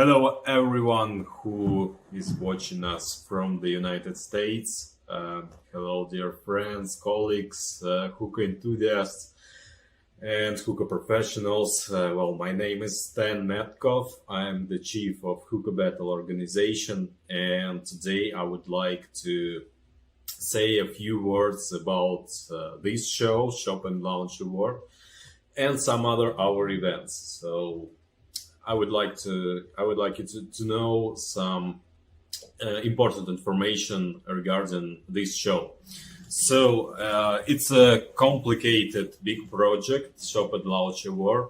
Hello, everyone who is watching us from the United States. Hello, dear friends, colleagues, hookah enthusiasts, and hookah professionals. Well, my name is Stan Metkov. I am the chief of Hookah Battle organization, and today I would like to say a few words about this show, Shop and Lounge Award, and some other our events. So I would like you to know some important information regarding this show. So it's a complicated, big project, Shop and Lounge Award,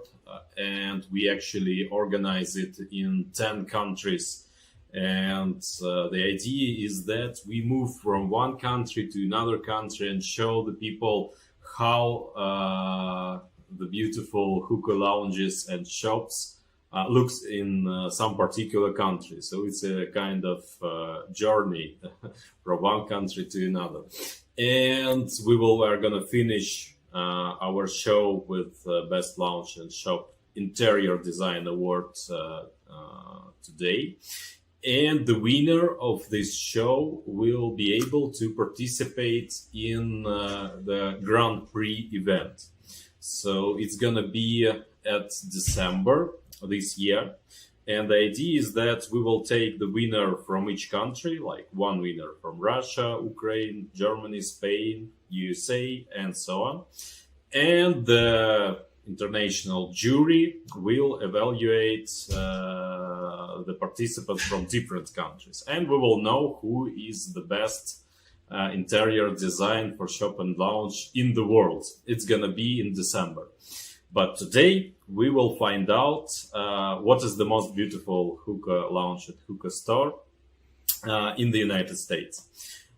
and we actually organize it in 10 countries. And the idea is that we move from one country to another country and show the people how the beautiful hookah lounges and shops looks in some particular country. So it's a kind of journey from one country to another. And we're going to finish our show with Best Lounge and Shop Interior Design Award today. And the winner of this show will be able to participate in the Grand Prix event. So it's going to be at December this year. And the idea is that we will take the winner from each country, like one winner from Russia, Ukraine, Germany, Spain, USA, and so on. And the international jury will evaluate the participants from different countries. And we will know who is the best interior design for Shop and Lounge in the world. It's going to be in December. But today we will find out what is the most beautiful hookah lounge at hookah store in the United States.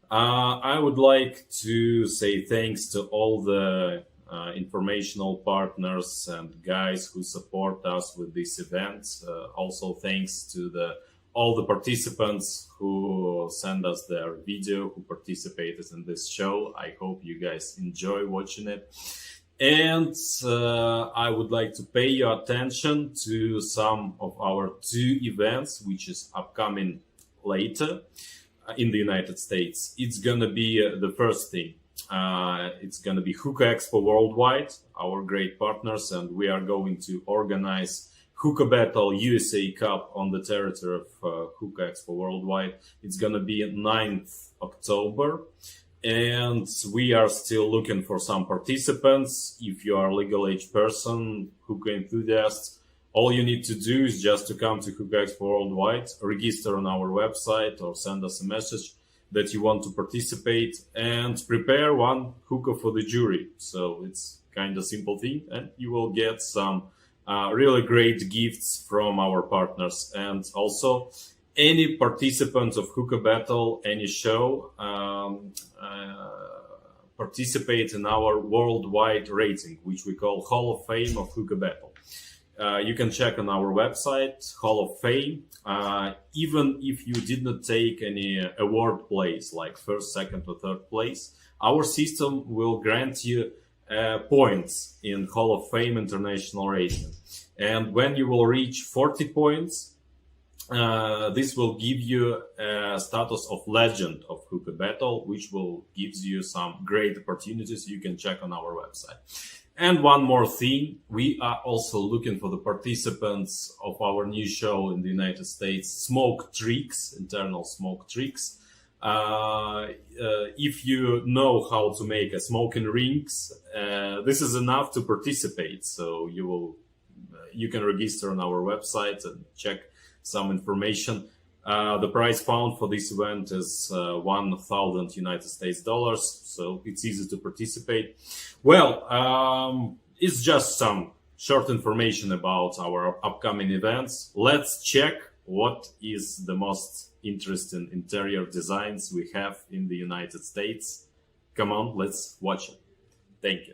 I would like to say thanks to all the informational partners and guys who support us with this event. Also thanks to all the participants who send us their video, who participated in this show. I hope you guys enjoy watching it. And I would like to pay your attention to some of our two events, which is upcoming later in the United States. It's going to be the first thing. It's going to be Hookah Expo Worldwide, our great partners, and we are going to organize Hookah Battle USA Cup on the territory of Hookah Expo Worldwide. It's going to be 9th October. And we are still looking for some participants. If you are a legal age person, hookah enthusiast, all you need to do is just to come to Hookah Expo Worldwide, register on our website or send us a message that you want to participate and prepare one hookah for the jury. So it's kind of simple thing, and you will get some really great gifts from our partners. And also, any participant of Hookah Battle, any show, participate in our worldwide rating, which we call Hall of Fame of Hookah Battle. You can check on our website, Hall of Fame. Even if you did not take any award place, like first, second, or third place, our system will grant you points in Hall of Fame international rating. And when you will reach 40 points, this will give you a status of legend of Hookah Battle, which will gives you some great opportunities you can check on our website. And one more thing, we are also looking for the participants of our new show in the United States, Smoke Tricks, internal smoke tricks. If you know how to make a smoking rings, this is enough to participate. So you can register on our website and check some information. The price found for this event is 1,000 United States dollars, so it's easy to participate. Well, it's just some short information about our upcoming events. Let's check what is the most interesting interior designs we have in the United States. Come on, let's watch it. Thank you.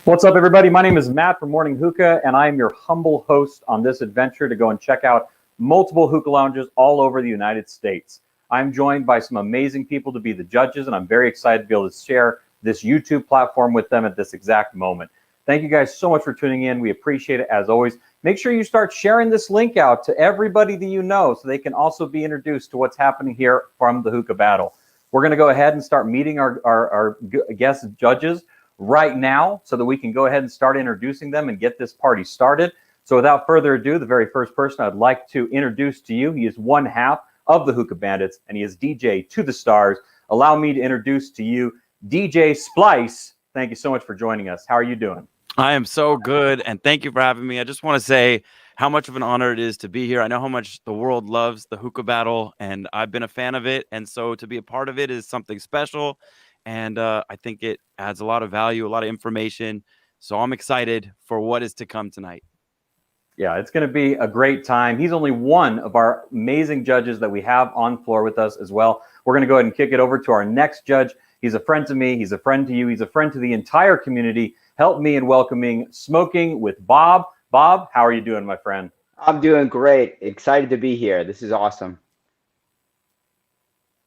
What's up, everybody? My name is Matt from Morning Hookah, and I am your humble host on this adventure to go and check out multiple hookah lounges all over the United States. I'm joined by some amazing people to be the judges, and I'm very excited to be able to share this YouTube platform with them at this exact moment. Thank you guys so much for tuning in. We appreciate it as always. Make sure you start sharing this link out to everybody that you know so they can also be introduced to what's happening here from the Hookah Battle. We're going to go ahead and start meeting our guest judges right now so that we can go ahead and start introducing them and get this party started. So without further ado, the very first person I'd like to introduce to you, he is one half of the Hookah Bandits, and he is DJ to the stars. Allow me to introduce to you DJ Splice. Thank you so much for joining us. How are you doing? I am so good, and thank you for having me. I just want to say how much of an honor it is to be here. I know how much the world loves the Hookah Battle, and I've been a fan of it, and so to be a part of it is something special, and I think it adds a lot of value, a lot of information, so I'm excited for what is to come tonight. Yeah, it's going to be a great time. He's only one of our amazing judges that we have on floor with us as well. We're going to go ahead and kick it over to our next judge. He's a friend to me. He's a friend to you. He's a friend to the entire community. Help me in welcoming Smoking with Bob. Bob, how are you doing, my friend? I'm doing great. Excited to be here. This is awesome.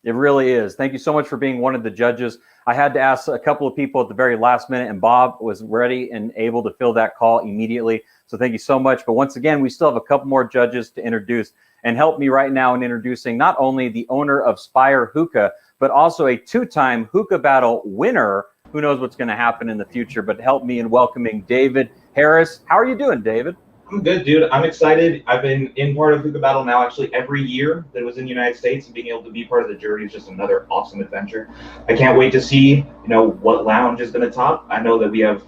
It really is. Thank you so much for being one of the judges. I had to ask a couple of people at the very last minute, and Bob was ready and able to fill that call immediately. So thank you so much. But once again, we still have a couple more judges to introduce. And help me right now in introducing not only the owner of Spire Hookah, but also a two-time Hookah Battle winner. Who knows what's going to happen in the future, but help me in welcoming David Harris. How are you doing, David? I'm good, dude. I'm excited. I've been in part of Hookah Battle now actually every year that it was in the United States, and being able to be part of the jury is just another awesome adventure. I can't wait to see, what lounge is going to top. I know that we have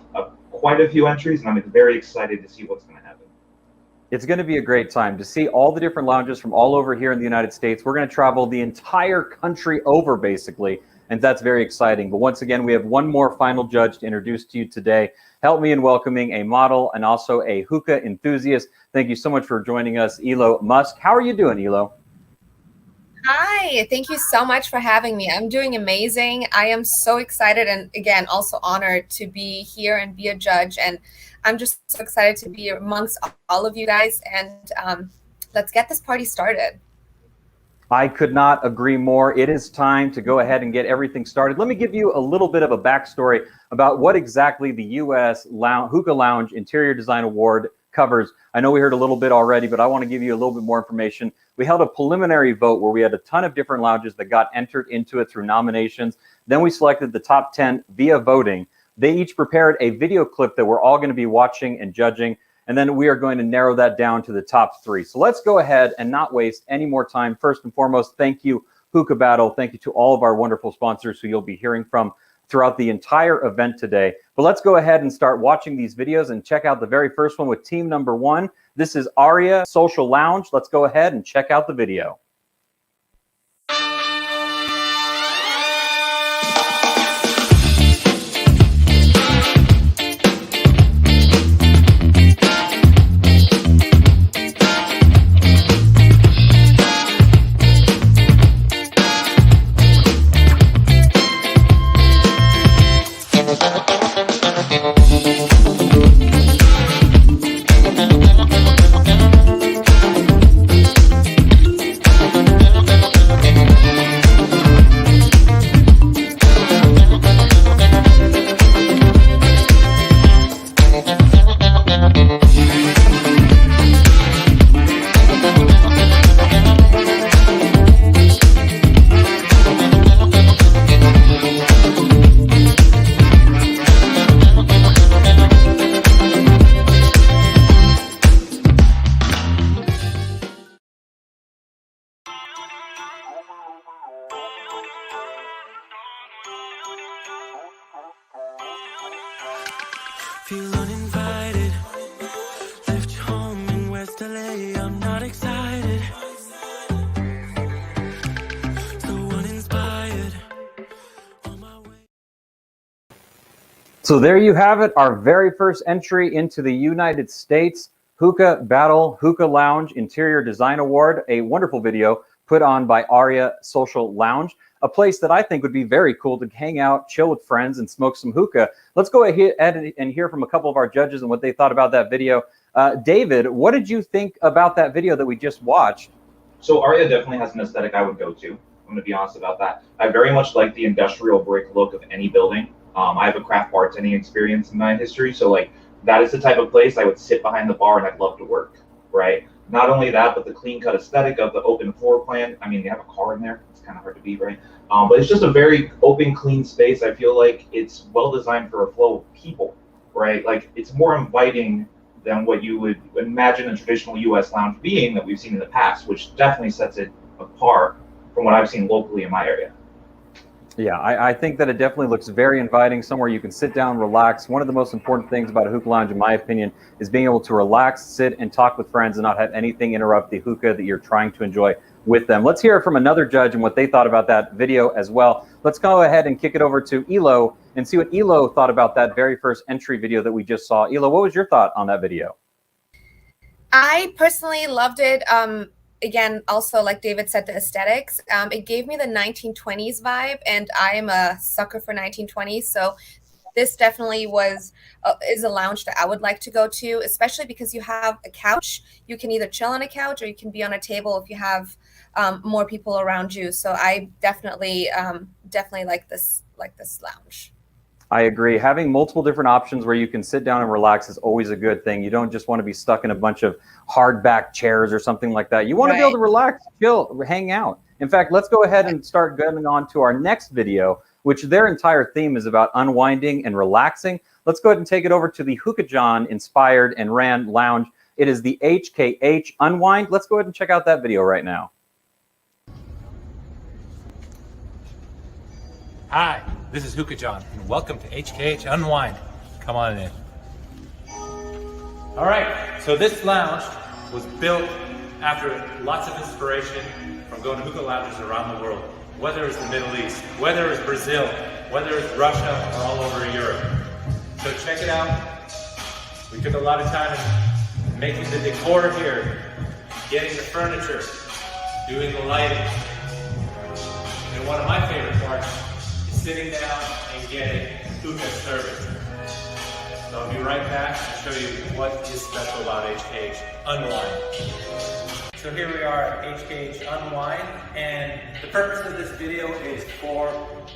quite a few entries, and I'm very excited to see what's going to happen. It's going to be a great time to see all the different lounges from all over here in the United States. We're going to travel the entire country over, basically, and that's very exciting. But once again, we have one more final judge to introduce to you today. Help me in welcoming a model and also a hookah enthusiast. Thank you so much for joining us, Elo Musk. How are you doing, Elo? Hi, thank you so much for having me. I'm doing amazing. I am so excited and, again, also honored to be here and be a judge. And I'm just so excited to be amongst all of you guys. And let's get this party started. I could not agree more. It is time to go ahead and get everything started. Let me give you a little bit of a backstory about what exactly the U.S. Hookah Lounge Interior Design Award covers. I know we heard a little bit already, but I want to give you a little bit more information. We held a preliminary vote where we had a ton of different lounges that got entered into it through nominations. Then we selected the top 10 via voting. They each prepared a video clip that we're all going to be watching and judging. And then we are going to narrow that down to the top 3. So let's go ahead and not waste any more time. First and foremost, thank you, Hookah Battle. Thank you to all of our wonderful sponsors who you'll be hearing from throughout the entire event today. But let's go ahead and start watching these videos and check out the very first one with team number 1. This is Arya Social Lounge. Let's go ahead and check out the video. Feel uninvited. Left your home in West LA. I'm not excited. So uninspired. On my way. So there you have it, our very first entry into the United States Hookah Battle Hookah Lounge Interior Design Award, a wonderful video put on by Arya Social Lounge, a place that I think would be very cool to hang out, chill with friends, and smoke some hookah. Let's go ahead and hear from a couple of our judges and what they thought about that video. David, what did you think about that video that we just watched? So Arya definitely has an aesthetic I would go to. I'm going to be honest about that. I very much like the industrial brick look of any building. I have a craft bartending experience in my history, so like that is the type of place I would sit behind the bar and I'd love to work, right? Not only that, but the clean cut aesthetic of the open floor plan. I mean, they have a car in there. It's kind of hard to beat, right? But it's just a very open, clean space. I feel like it's well designed for a flow of people, right? Like it's more inviting than what you would imagine a traditional U.S. lounge being that we've seen in the past, which definitely sets it apart from what I've seen locally in my area. Yeah, I think that it definitely looks very inviting, somewhere you can sit down, relax. One of the most important things about a hookah lounge, in my opinion, is being able to relax, sit, and talk with friends and not have anything interrupt the hookah that you're trying to enjoy with them. Let's hear from another judge and what they thought about that video as well. Let's go ahead and kick it over to Elo and see what Elo thought about that very first entry video that we just saw. Elo, what was your thought on that video? I personally loved it. Again, also like David said, the aesthetics. It gave me the 1920s vibe, and I am a sucker for 1920s. So this definitely is a lounge that I would like to go to, especially because you have a couch. You can either chill on a couch or you can be on a table if you have more people around you. So I definitely like this lounge. I agree. Having multiple different options where you can sit down and relax is always a good thing. You don't just want to be stuck in a bunch of hardback chairs or something like that. You want to be able to relax, chill, hang out. In fact, let's go ahead and start going on to our next video, which their entire theme is about unwinding and relaxing. Let's go ahead and take it over to the Hookah John inspired and ran lounge. It is the HKH Unwind. Let's go ahead and check out that video right now. Hi, this is Hookah John, and welcome to HKH Unwind. Come on in. All right, so this lounge was built after lots of inspiration from going to hookah lounges around the world, whether it's the Middle East, whether it's Brazil, whether it's Russia, or all over Europe. So check it out. We took a lot of time in making the decor here, getting the furniture, doing the lighting. And one of my favorite parts, sitting down and getting hookah service. So I'll be right back and show you what is special about HKH Unwind. So here we are at HKH Unwind, and the purpose of this video is for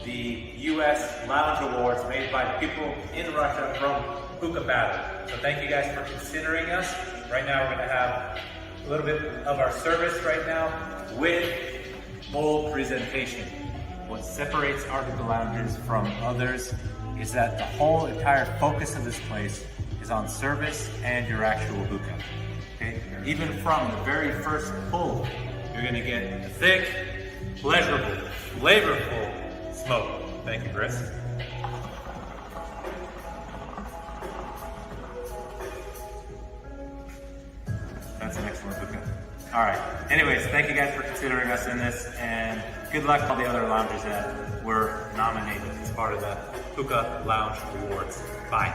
the US Lounge Awards made by people in Russia from Hookah Battle. So thank you guys for considering us. Right now we're going to have a little bit of our service right now with bowl presentation. What separates our hookah lounges from others is that the whole entire focus of this place is on service and your actual hookah. Okay? Even from the very first pull, you're going to get thick, pleasurable, flavorful smoke. Thank you, Chris. That's an excellent hookah. All right. Anyways, thank you guys for considering us in this, and good luck to all the other lounges that were nominated as part of the Hookah Lounge Awards. Bye.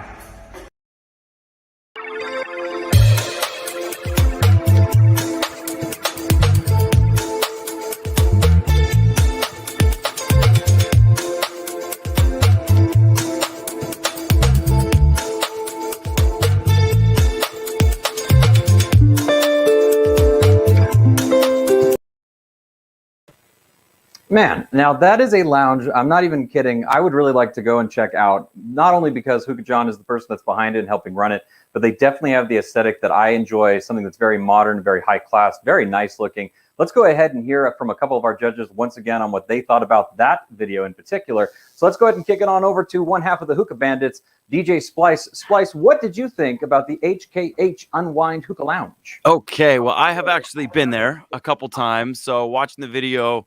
Man, now that is a lounge. I'm not even kidding. I would really like to go and check out, not only because Hookah John is the person that's behind it and helping run it, but they definitely have the aesthetic that I enjoy, something that's very modern, very high class, very nice looking. Let's go ahead and hear from a couple of our judges once again on what they thought about that video in particular. So let's go ahead and kick it on over to one half of the Hookah Bandits, DJ Splice. Splice, what did you think about the HKH Unwind Hookah Lounge? Okay, well, I have actually been there a couple times. So watching the video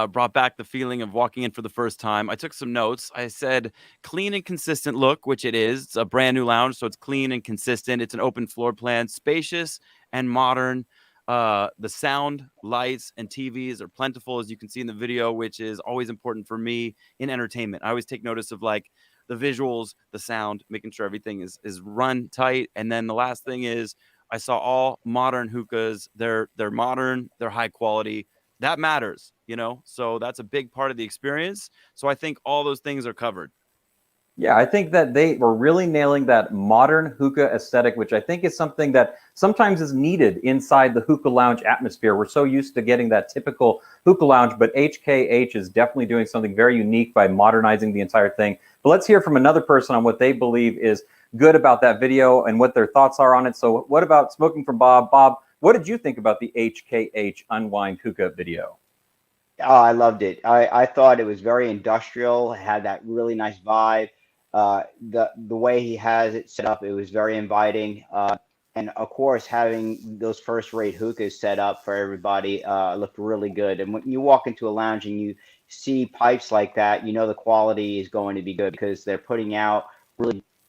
brought back the feeling of walking in for the first time. I took some notes. I said clean and consistent look, which it is. It's a brand new lounge, so it's clean and consistent. It's an open floor plan, spacious and modern. The sound, lights, and TVs are plentiful, as you can see in the video, which is always important for me in entertainment. I always take notice of like the visuals, the sound, making sure everything is run tight. And then the last thing is I saw all modern hookahs. They're modern, they're high quality. That matters, you know, so that's a big part of the experience. So I think all those things are covered. Yeah, I think that they were really nailing that modern hookah aesthetic, which I think is something that sometimes is needed inside the hookah lounge atmosphere. We're so used to getting that typical hookah lounge, but HKH is definitely doing something very unique by modernizing the entire thing. But let's hear from another person on what they believe is good about that video and what their thoughts are on it. So what about Smoking from Bob? Bob, what did you think about the HKH Unwind hookah video? Oh, I loved it. I thought it was very industrial, had that really nice vibe. The way he has it set up, it was very inviting. And of course, having those first-rate hookahs set up for everybody looked really good. And when you walk into a lounge and you see pipes like that, you know the quality is going to be good because they're putting out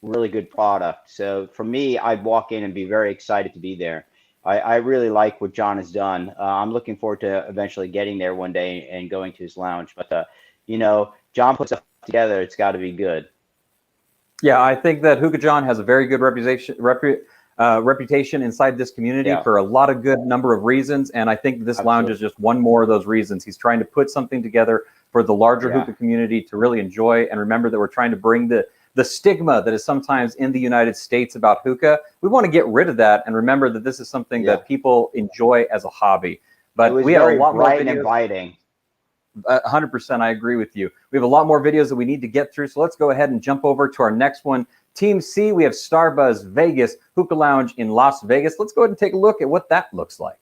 really good product. So for me, I'd walk in and be very excited to be there. I really like what John has done. I'm looking forward to eventually getting there one day and going to his lounge. But you know, John puts stuff together; it's got to be good. Yeah, I think that Hookah John has a very good reputation inside this community for a lot of good number of reasons, and I think this lounge is just one more of those reasons. He's trying to put something together for the larger hookah community to really enjoy, and remember that we're trying to bring the stigma that is sometimes in the United States about hookah. We want to get rid of that and remember that this is something that people enjoy as a hobby. But we have a lot more videos. And inviting. 100%, I agree with you. We have a lot more videos that we need to get through, so let's go ahead and jump over to our next one. Team C, we have Starbuzz Vegas Hookah Lounge in Las Vegas. Let's go ahead and take a look at what that looks like.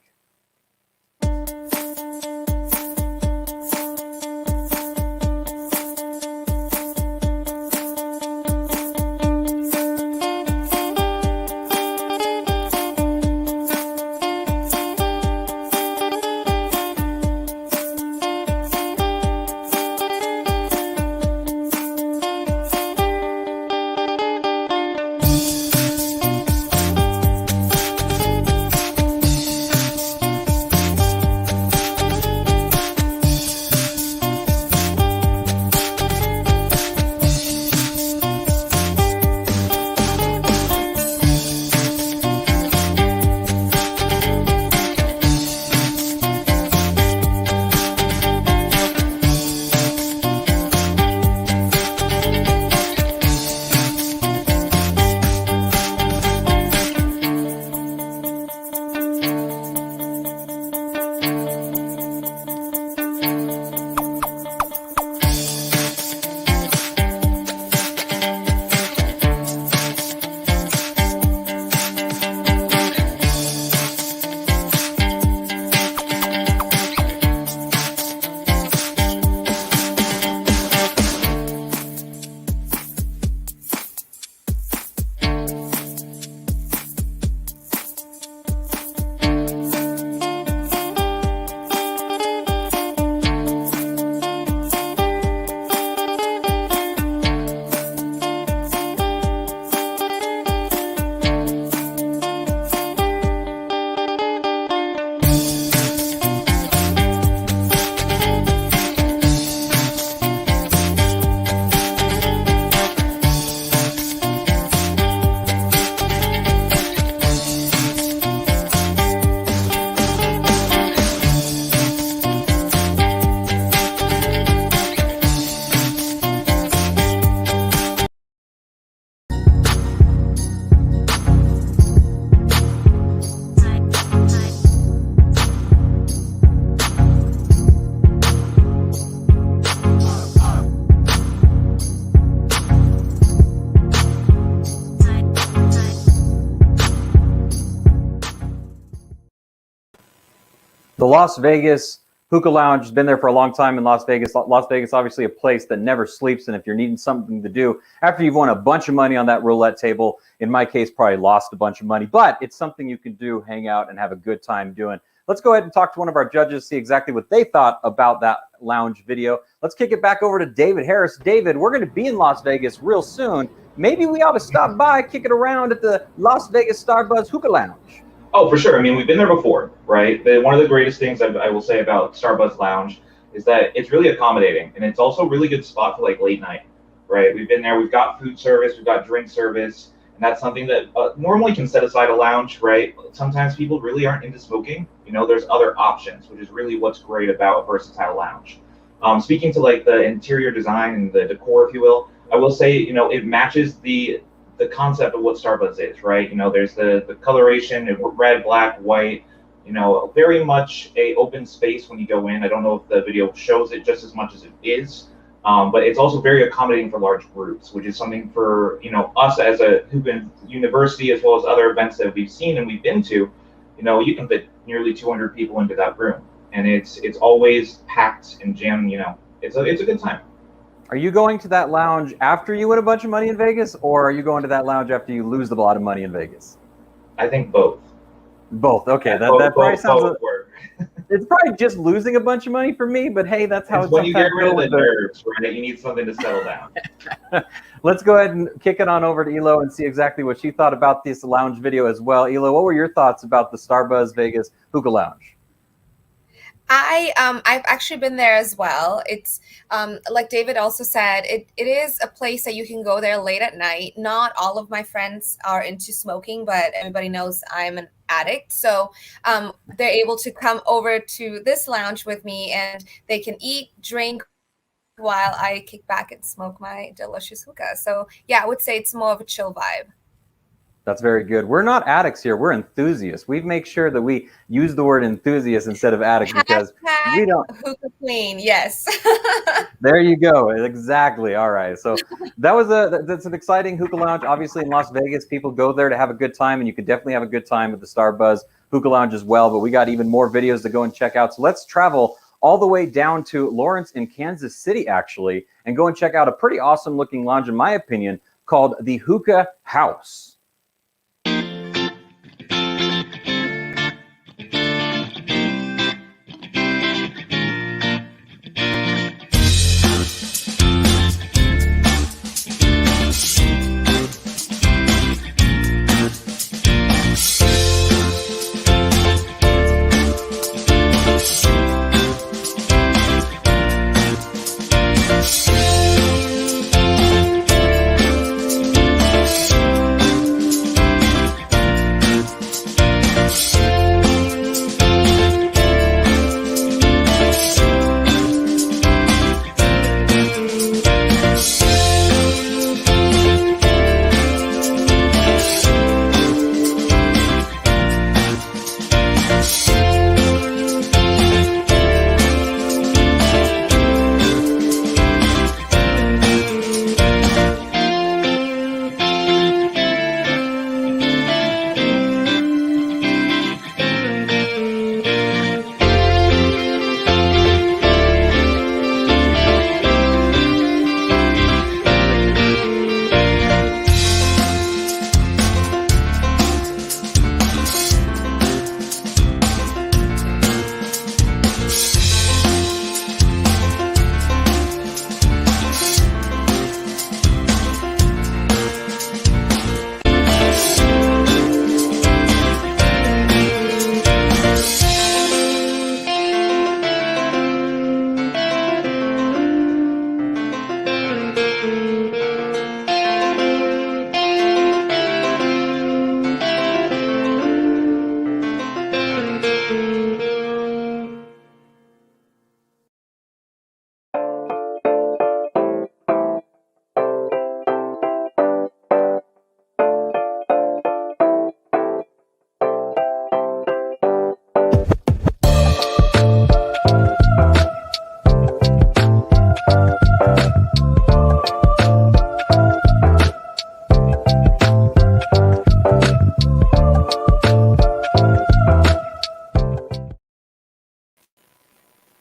The Las Vegas Hookah Lounge has been there for a long time in Las Vegas. Las Vegas, obviously a place that never sleeps. And if you're needing something to do after you've won a bunch of money on that roulette table, in my case, probably lost a bunch of money, but it's something you can do, hang out and have a good time doing. Let's go ahead and talk to one of our judges, see exactly what they thought about that lounge video. Let's kick it back over to David Harris. David, we're going to be in Las Vegas real soon. Maybe we ought to stop by, kick it around at the Las Vegas Starbuzz Hookah Lounge. Oh, for sure. I mean, we've been there before, right? One of the greatest things I will say about Starbuzz Lounge is that it's really accommodating, and it's also a really good spot for like late night, right? We've been there. We've got food service. We've got drink service, and that's something that normally can set aside a lounge, right? Sometimes people really aren't into smoking. You know, there's other options, which is really what's great about a versatile lounge. Speaking to like the interior design and the decor, if you will, I will say, it matches the concept of what Starbuzz is, right? There's the coloration, red, black, white, very much a open space when you go in. I don't know if the video shows it just as much as it is, but it's also very accommodating for large groups, which is something for, us as a Hookah university, as well as other events that we've seen and we've been to. You can fit nearly 200 people into that room, and it's always packed and jammed. It's a good time. Are you going to that lounge after you win a bunch of money in Vegas, or are you going to that lounge after you lose a lot of money in Vegas? I think both. Both. Okay, Yeah, that probably sounds. Work. It's probably just losing a bunch of money for me, but hey, that's how it's when you get rid of the nerves, right? You need something to settle down. Let's go ahead and kick it on over to Elo and see exactly what she thought about this lounge video as well. Elo, what were your thoughts about the Starbuzz Vegas Hookah Lounge? I've actually been there as well. It's like David also said, it is a place that you can go there late at night. Not all of my friends are into smoking, but everybody knows I'm an addict. So they're able to come over to this lounge with me, and they can eat, drink, while I kick back and smoke my delicious hookah. So yeah, I would say it's more of a chill vibe. That's very good. We're not addicts here. We're enthusiasts. We make sure that we use the word enthusiast instead of addict because we don't. Hookah queen, yes. There you go. Exactly. All right. So that's an exciting hookah lounge. Obviously, in Las Vegas, people go there to have a good time, and you can definitely have a good time at the Starbuzz Hookah Lounge as well. But we got even more videos to go and check out. So let's travel all the way down to Lawrence in Kansas City, actually, and go and check out a pretty awesome looking lounge, in my opinion, called the Hookah House.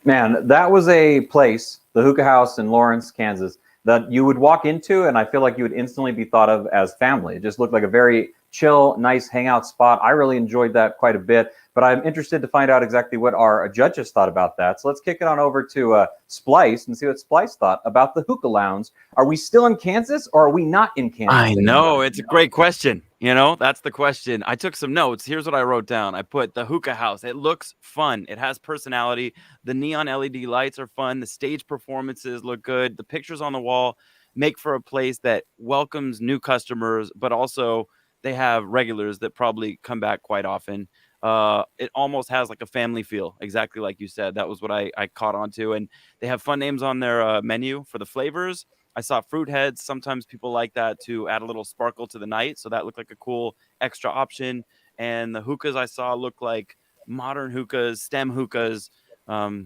Man, that was a place, the Hookah House in Lawrence, Kansas, that you would walk into and I feel like you would instantly be thought of as family. It just looked like a very chill, nice hangout spot. I really enjoyed that quite a bit, but I'm interested to find out exactly what our judges thought about that. So let's kick it on over to Splice and see what Splice thought about the Hookah Lounge. Are we still in Kansas or are we not in Kansas? I know, it's a great question. That's the question. I took some notes. Here's what I wrote down. I put the Hookah House. It looks fun. It has personality. The neon LED lights are fun. The stage performances look good. The pictures on the wall make for a place that welcomes new customers, but also they have regulars that probably come back quite often. It almost has like a family feel, exactly like you said. That was what I caught on to. And they have fun names on their menu for the flavors. I saw fruit heads. Sometimes people like that to add a little sparkle to the night. So that looked like a cool extra option. And the hookahs I saw looked like modern hookahs, stem hookahs.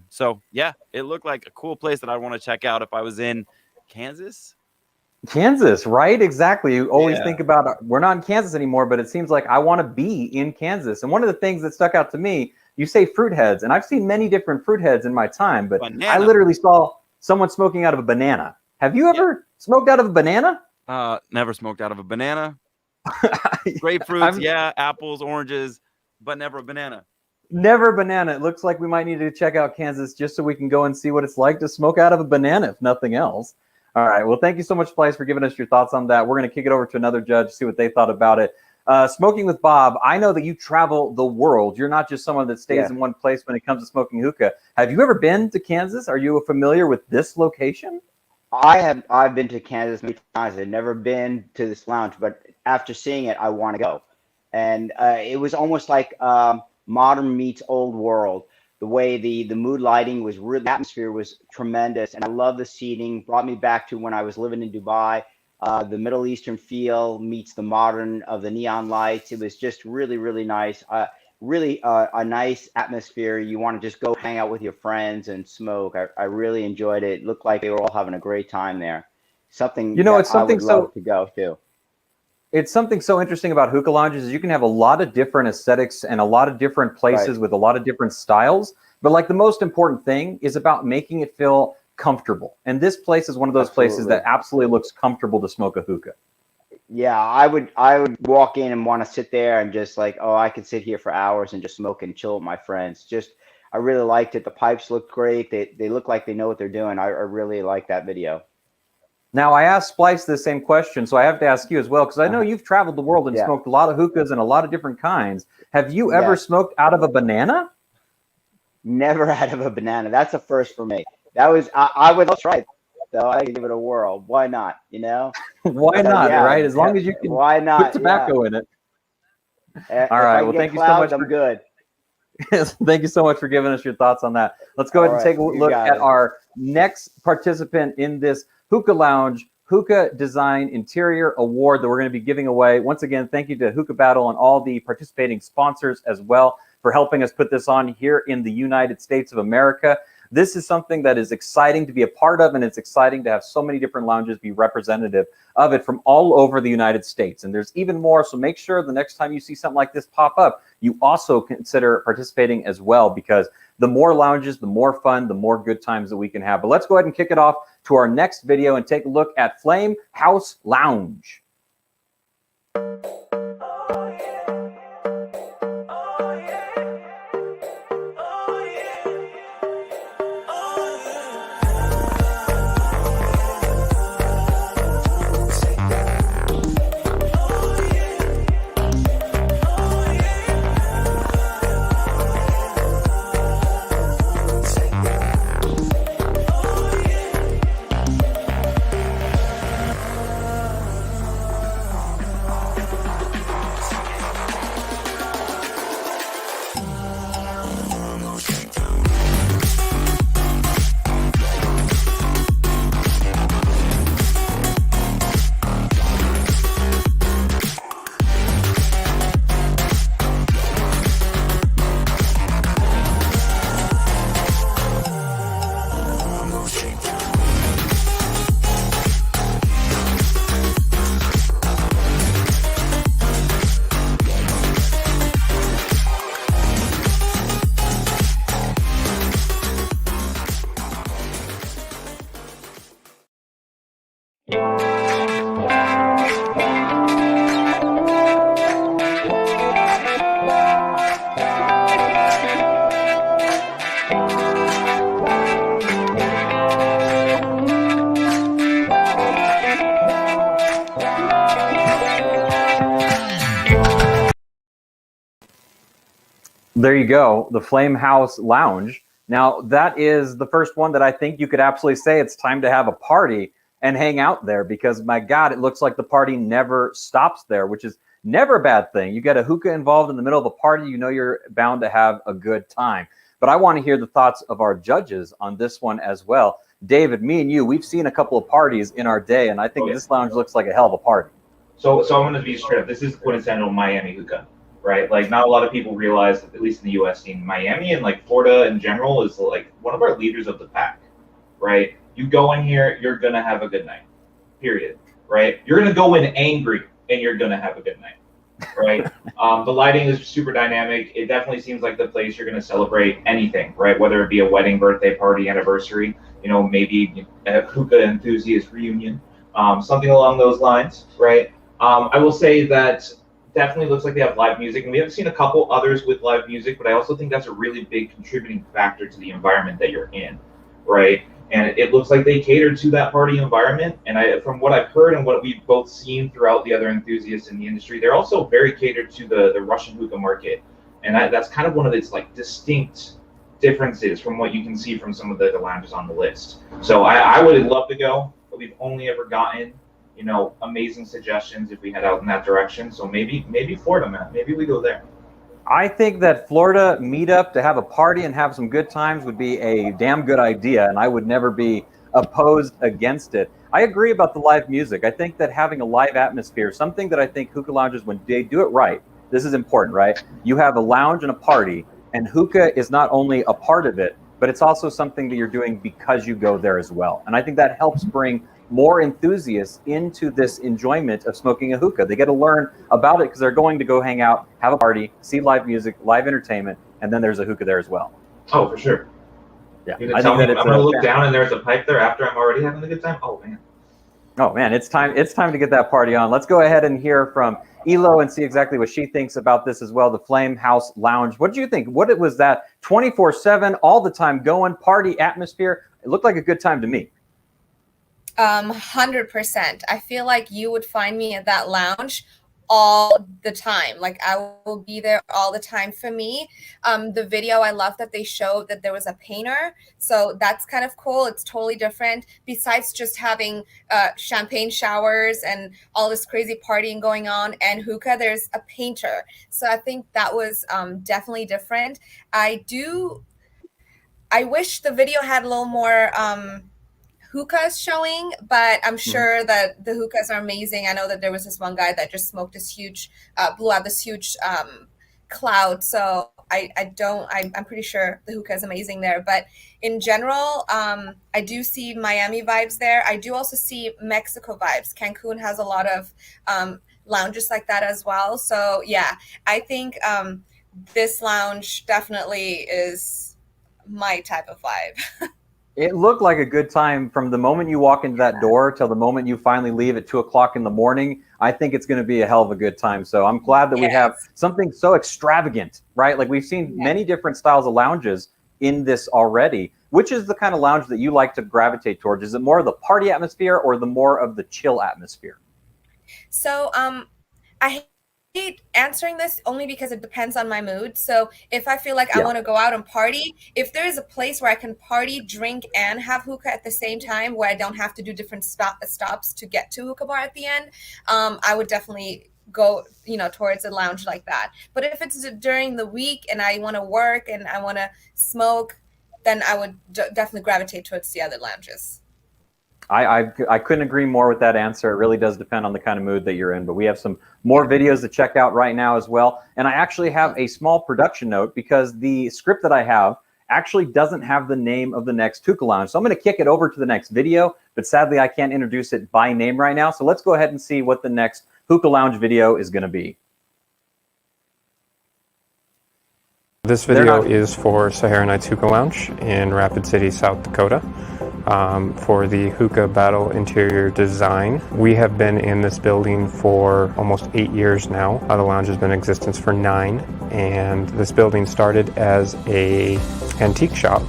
So yeah, it looked like a cool place that I want to check out if I was in Kansas. Kansas, right? Exactly. You always Yeah. think about, we're not in Kansas anymore, but it seems like I want to be in Kansas. And one of the things that stuck out to me, you say fruit heads, and I've seen many different fruit heads in my time, but I Banana. literally saw someone smoking out of a banana. Have you ever smoked out of a banana? Never smoked out of a banana. Grapefruits, yeah, apples, oranges, but never a banana. Never banana. It looks like we might need to check out Kansas just so we can go and see what it's like to smoke out of a banana, if nothing else. All right. Well, thank you so much, Splice, for giving us your thoughts on that. We're going to kick it over to another judge, see what they thought about it. Smoking with Bob, I know that you travel the world. You're not just someone that stays in one place when it comes to smoking hookah. Have you ever been to Kansas? Are you familiar with this location? I've been to Kansas many times. I've never been to this lounge, but after seeing it, I want to go. And it was almost like modern meets old world. The way the mood lighting was really, the atmosphere was tremendous. And I love the seating, brought me back to when I was living in Dubai. The Middle Eastern feel meets the modern of the neon lights. It was just really, really nice. Really a nice atmosphere. You want to just go hang out with your friends and smoke. I really enjoyed it. It looked like they were all having a great time there. Something, you know, it's something I would love to go to. It's something so interesting about hookah lounges is you can have a lot of different aesthetics and a lot of different places with a lot of different styles. But like the most important thing is about making it feel comfortable. And this place is one of those places that absolutely looks comfortable to smoke a hookah. Yeah, I would walk in and want to sit there and just like, oh, I could sit here for hours and just smoke and chill with my friends. Just, I really liked it. The pipes looked great. They look like they know what they're doing. I really like that video. Now, I asked Splice the same question, so I have to ask you as well, because I know you've traveled the world and smoked a lot of hookahs and a lot of different kinds. Have you ever smoked out of a banana? Never out of a banana. That's a first for me. That was, I would try it, though. I could give it a whirl. Why not, you know? Why not, right? As long as you can put tobacco in it. All right, well, thank you so much. I'm good. Thank you so much for giving us your thoughts on that. Let's go ahead and take a look at our next participant in this Hookah Lounge Hookah Design Interior Award that we're going to be giving away. Once again, thank you to Hookah Battle and all the participating sponsors as well for helping us put this on here in the United States of America. This is something that is exciting to be a part of, and it's exciting to have so many different lounges be representative of it from all over the United States. And there's even more, so make sure the next time you see something like this pop up, you also consider participating as well, because the more lounges, the more fun, the more good times that we can have. But let's go ahead and kick it off to our next video and take a look at Flame House Lounge. There you go, the Flame House Lounge. Now, that is the first one that I think you could absolutely say it's time to have a party and hang out there, because my God, it looks like the party never stops there, which is never a bad thing. You get a hookah involved in the middle of a party, you know you're bound to have a good time. but I want to hear the thoughts of our judges on this one as well. David, me and you, we've seen a couple of parties in our day, and I think this lounge looks like a hell of a party. So I'm going to be straight up. This is quintessential Miami hookah, right? Like, not a lot of people realize, at least in the U.S. scene, Miami and like Florida in general is like one of our leaders of the pack, right? You go in here, you're gonna have a good night, period, right? You're gonna go in angry, and you're gonna have a good night, right? The lighting is super dynamic. It definitely seems like the place you're gonna celebrate anything, right? Whether it be a wedding, birthday party, anniversary, maybe a hookah enthusiast reunion, something along those lines, right? I will say that definitely looks like they have live music, and we have seen a couple others with live music, but I also think that's a really big contributing factor to the environment that you're in, right? And it looks like they cater to that party environment. And from what I've heard and what we've both seen throughout the other enthusiasts in the industry, they're also very catered to the Russian hookah market. And that's kind of one of its like distinct differences from what you can see from some of the lounges on the list. So I would love to go, but we've only ever gotten amazing suggestions if we head out in that direction. So maybe Florida, Matt, maybe we go there. I think that Florida meetup to have a party and have some good times would be a damn good idea, and I would never be opposed against it. I agree about the live music. I think that having a live atmosphere, something that I think hookah lounges, when they do it right, this is important, right? You have a lounge and a party, and hookah is not only a part of it, but it's also something that you're doing because you go there as well. And I think that helps bring more enthusiasts into this enjoyment of smoking a hookah. They get to learn about it because they're going to go hang out, have a party, see live music, live entertainment, and then there's a hookah there as well. Oh, for sure. Yeah, I tell me I'm going to look down and there's a pipe there after I'm already having a good time. Oh man, it's time to get that party on. Let's go ahead and hear from Elo and see exactly what she thinks about this as well. The Flame House Lounge. What did you think? What it was that 24/7, all the time going party atmosphere? It looked like a good time to me. 100%. I feel like you would find me at that lounge all the time. Like, I will be there all the time. For me, the video, I love that they showed that there was a painter. So that's kind of cool. It's totally different. Besides just having champagne showers and all this crazy partying going on and hookah, there's a painter. So I think that was definitely different. I wish the video had a little more hookahs showing, but I'm sure that the hookahs are amazing. I know that there was this one guy that just smoked this huge, blew out this huge cloud. So I'm pretty sure the hookah is amazing there. But in general, I do see Miami vibes there. I do also see Mexico vibes. Cancun has a lot of lounges like that as well. So yeah, I think this lounge definitely is my type of vibe. It looked like a good time from the moment you walk into that door till the moment you finally leave at 2 o'clock in the morning. I think it's going to be a hell of a good time. So I'm glad that we have something so extravagant, right? Like, we've seen many different styles of lounges in this already. Which is the kind of lounge that you like to gravitate towards? Is it more of the party atmosphere or the more of the chill atmosphere? So I hate answering this only because it depends on my mood. So if I feel like I want to go out and party, if there is a place where I can party, drink, and have hookah at the same time, where I don't have to do different stops to get to hookah bar at the end, I would definitely go towards a lounge like that. But if it's during the week and I want to work and I want to smoke, then I would definitely gravitate towards the other lounges. I couldn't agree more with that answer. It really does depend on the kind of mood that you're in. But we have some more videos to check out right now as well. And I actually have a small production note because the script that I have actually doesn't have the name of the next hookah lounge. So I'm going to kick it over to the next video, but sadly I can't introduce it by name right now. So let's go ahead and see what the next hookah lounge video is going to be. This video is for Sahara Nights Hookah Lounge in Rapid City, South Dakota. For the Hookah Battle interior design. We have been in this building for almost 8 years now. The lounge has been in existence for 9, and this building started as a antique shop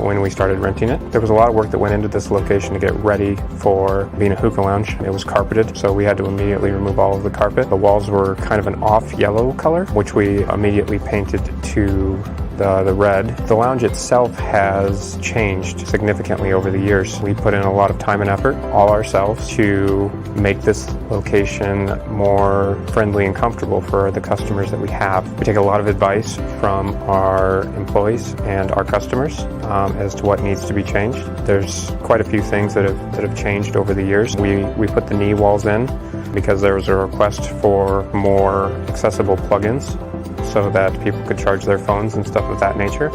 when we started renting it. There was a lot of work that went into this location to get ready for being a hookah lounge. It was carpeted, so we had to immediately remove all of the carpet. The walls were kind of an off yellow color, which we immediately painted to the red. The lounge itself has changed significantly over the years. We put in a lot of time and effort, all ourselves, to make this location more friendly and comfortable for the customers that we have. We take a lot of advice from our employees and our customers as to what needs to be changed. There's quite a few things that have changed over the years. We put the knee walls in because there was a request for more accessible plugins so that people could charge their phones and stuff of that nature.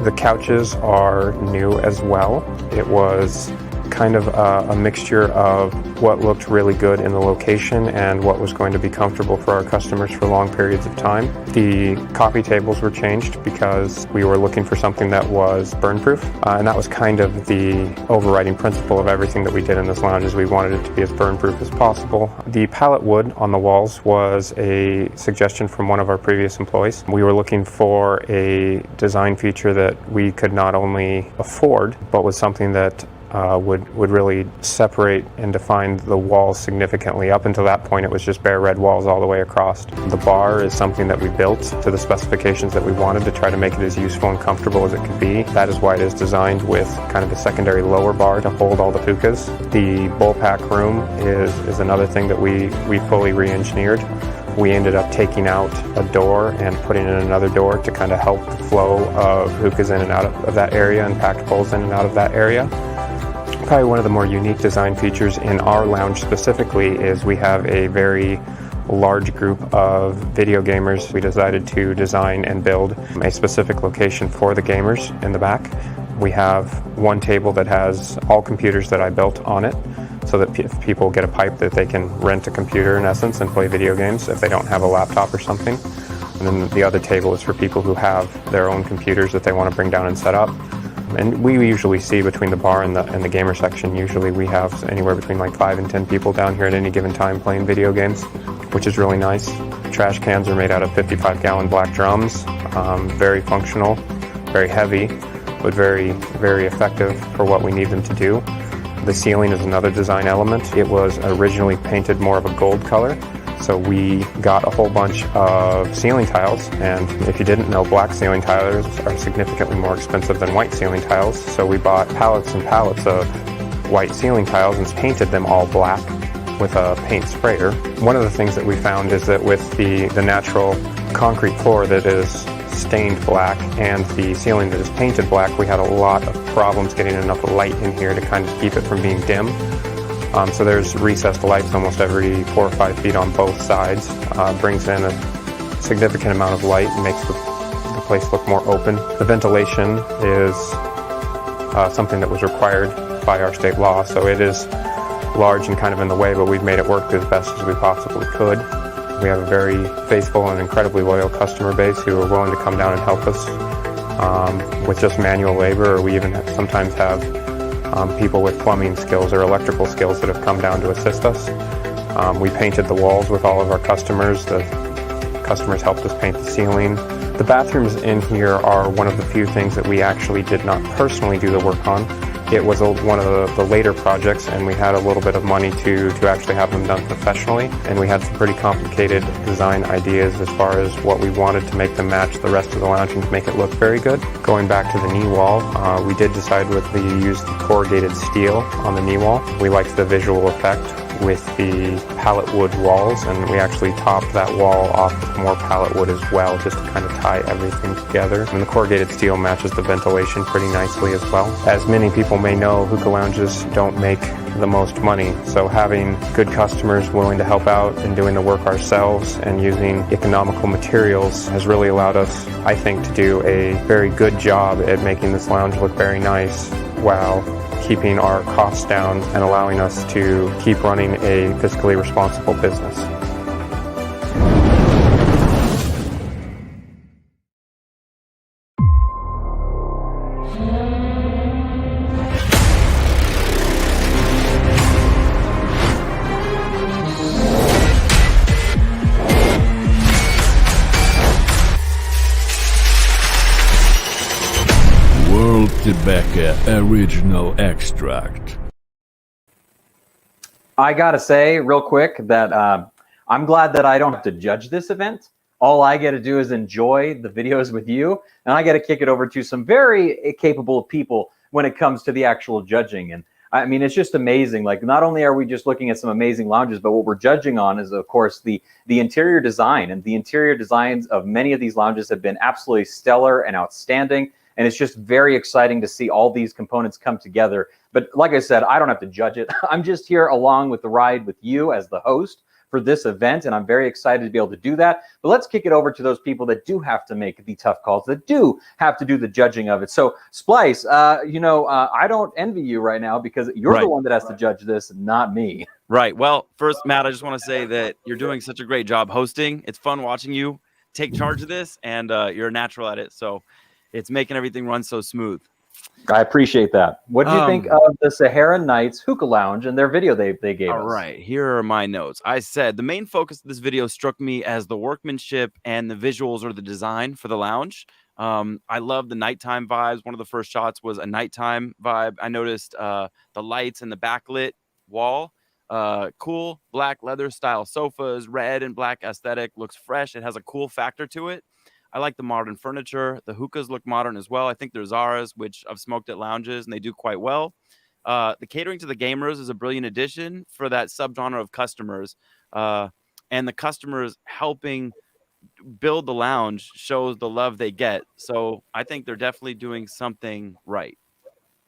The couches are new as well. It was kind of a mixture of what looked really good in the location and what was going to be comfortable for our customers for long periods of time. The coffee tables were changed because we were looking for something that was burn-proof, and that was kind of the overriding principle of everything that we did in this lounge, is we wanted it to be as burn-proof as possible. The pallet wood on the walls was a suggestion from one of our previous employees. We were looking for a design feature that we could not only afford, but was something that would really separate and define the walls significantly. Up until that point, it was just bare red walls all the way across. The bar is something that we built to the specifications that we wanted to try to make it as useful and comfortable as it could be. That is why it is designed with kind of a secondary lower bar to hold all the hookahs. The bullpack room is another thing that we fully re-engineered. We ended up taking out a door and putting in another door to kind of help the flow of hookahs in and out of that area and packed bowls in and out of that area. Probably one of the more unique design features in our lounge specifically is we have a very large group of video gamers. We decided to design and build a specific location for the gamers in the back. We have one table that has all computers that I built on it, so that if people get a pipe that they can rent a computer in essence and play video games if they don't have a laptop or something. And then the other table is for people who have their own computers that they want to bring down and set up. And we usually see between the bar and the gamer section, usually we have anywhere between like 5 and 10 people down here at any given time playing video games, which is really nice. Trash cans are made out of 55-gallon black drums, very functional, very heavy, but very, very effective for what we need them to do. The ceiling is another design element. It was originally painted more of a gold color. So we got a whole bunch of ceiling tiles, and if you didn't know, black ceiling tiles are significantly more expensive than white ceiling tiles. So we bought pallets and pallets of white ceiling tiles and painted them all black with a paint sprayer. One of the things that we found is that with the natural concrete floor that is stained black and the ceiling that is painted black, we had a lot of problems getting enough light in here to kind of keep it from being dim. So there's recessed lights almost every 4 or 5 feet on both sides. Brings in a significant amount of light and makes the place look more open. The ventilation is something that was required by our state law, so it is large and kind of in the way, but we've made it work as best as we possibly could. We have a very faithful and incredibly loyal customer base who are willing to come down and help us with just manual labor, or we even sometimes have people with plumbing skills or electrical skills that have come down to assist us. We painted the walls with all of our customers. The customers helped us paint the ceiling. The bathrooms in here are one of the few things that we actually did not personally do the work on. It was one of the later projects, and we had a little bit of money to actually have them done professionally, and we had some pretty complicated design ideas as far as what we wanted to make them match the rest of the lounge and to make it look very good. Going back to the knee wall, we did decide to use the corrugated steel on the knee wall. We liked the visual effect with the pallet wood walls, and we actually topped that wall off with more pallet wood as well, just to kind of tie everything together. And the corrugated steel matches the ventilation pretty nicely as well. As many people may know, hookah lounges don't make the most money, so having good customers willing to help out and doing the work ourselves and using economical materials has really allowed us, I think, to do a very good job at making this lounge look very nice while keeping our costs down and allowing us to keep running a fiscally responsible business. Tobacco Original Extract. I gotta say real quick that I'm glad that I don't have to judge this event. All I get to do is enjoy the videos with you, and I get to kick it over to some very capable people when it comes to the actual judging. And I mean, it's just amazing. Like, not only are we just looking at some amazing lounges, but what we're judging on is, of course, the interior design. And the interior designs of many of these lounges have been absolutely stellar and outstanding. And it's just very exciting to see all these components come together. But like I said, I don't have to judge it. I'm just here along with the ride with you as the host for this event, and I'm very excited to be able to do that. But let's kick it over to those people that do have to make the tough calls, that do have to do the judging of it. So Splice, I don't envy you right now because you're the one that has to judge this, not me. Right. Well, first, Matt, I just want to say that you're doing such a great job hosting. It's fun watching you take charge of this, and you're a natural at it. So it's making everything run so smooth. I appreciate that. What do you think of the Sahara Nights Hookah Lounge and their video they gave us? All right, here are my notes. I said the main focus of this video struck me as the workmanship and the visuals or the design for the lounge. I love the nighttime vibes. One of the first shots was a nighttime vibe. I noticed the lights and the backlit wall. Cool black leather style sofas, red and black aesthetic, looks fresh. It has a cool factor to it. I like the modern furniture. The hookahs look modern as well. I think they're Zara's, which I've smoked at lounges, and they do quite well. The catering to the gamers is a brilliant addition for that subgenre of customers. And the customers helping build the lounge shows the love they get. So I think they're definitely doing something right.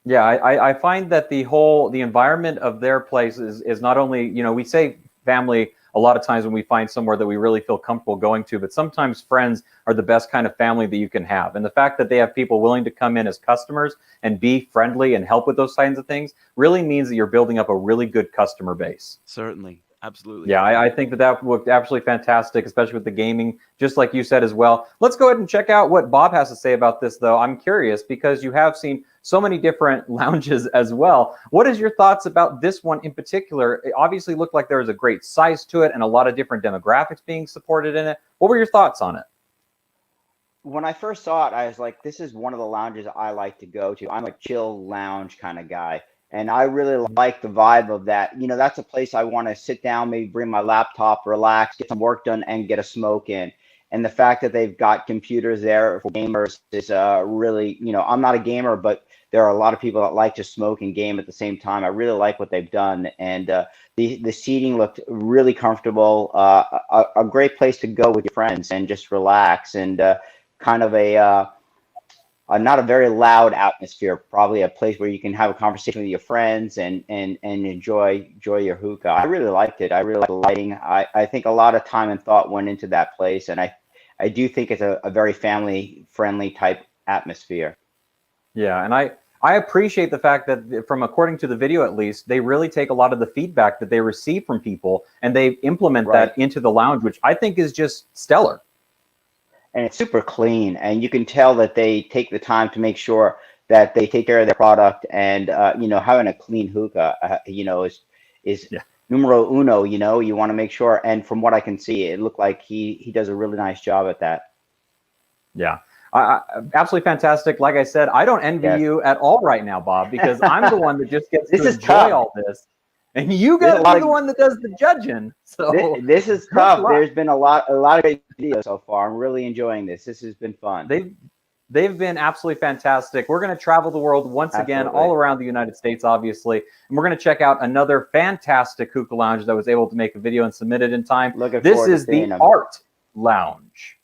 Yeah, I find that the environment of their place is not only, we say family a lot of times when we find somewhere that we really feel comfortable going to, but sometimes friends are the best kind of family that you can have. And the fact that they have people willing to come in as customers and be friendly and help with those kinds of things really means that you're building up a really good customer base. Certainly. Absolutely. Yeah, I think that looked absolutely fantastic, especially with the gaming, just like you said as well. Let's go ahead and check out what Bob has to say about this, though. I'm curious because you have seen so many different lounges as well. What is your thoughts about this one in particular? It obviously looked like there was a great size to it and a lot of different demographics being supported in it. What were your thoughts on it? When I first saw it, I was like, this is one of the lounges I like to go to. I'm a chill lounge kind of guy. And I really like the vibe of that. That's a place I want to sit down, maybe bring my laptop, relax, get some work done, and get a smoke in. And the fact that they've got computers there for gamers is really, I'm not a gamer, but there are a lot of people that like to smoke and game at the same time. I really like what they've done. And the seating looked really comfortable, a great place to go with your friends and just relax, and kind of not a very loud atmosphere, probably a place where you can have a conversation with your friends and enjoy your hookah. I really liked it. I really like the lighting. I think a lot of time and thought went into that place, and I do think it's a very family friendly type atmosphere. Yeah, and I appreciate the fact that according to the video at least, they really take a lot of the feedback that they receive from people and they implement that into the lounge, which I think is just stellar. And it's super clean, and you can tell that they take the time to make sure that they take care of their product, and having a clean hookah is numero uno. You want to make sure, and from what I can see, it looked like he does a really nice job at that. Yeah, absolutely fantastic. Like I said, I don't envy you at all right now, Bob, because I'm the one that just gets to enjoy all this. And you got to be the one that does the judging. So this is tough. There's been a lot of great videos so far. I'm really enjoying this. This has been fun. They've been absolutely fantastic. We're going to travel the world once again, all around the United States, obviously. And we're going to check out another fantastic hookah lounge that was able to make a video and submit it in time. This is the Art Lounge.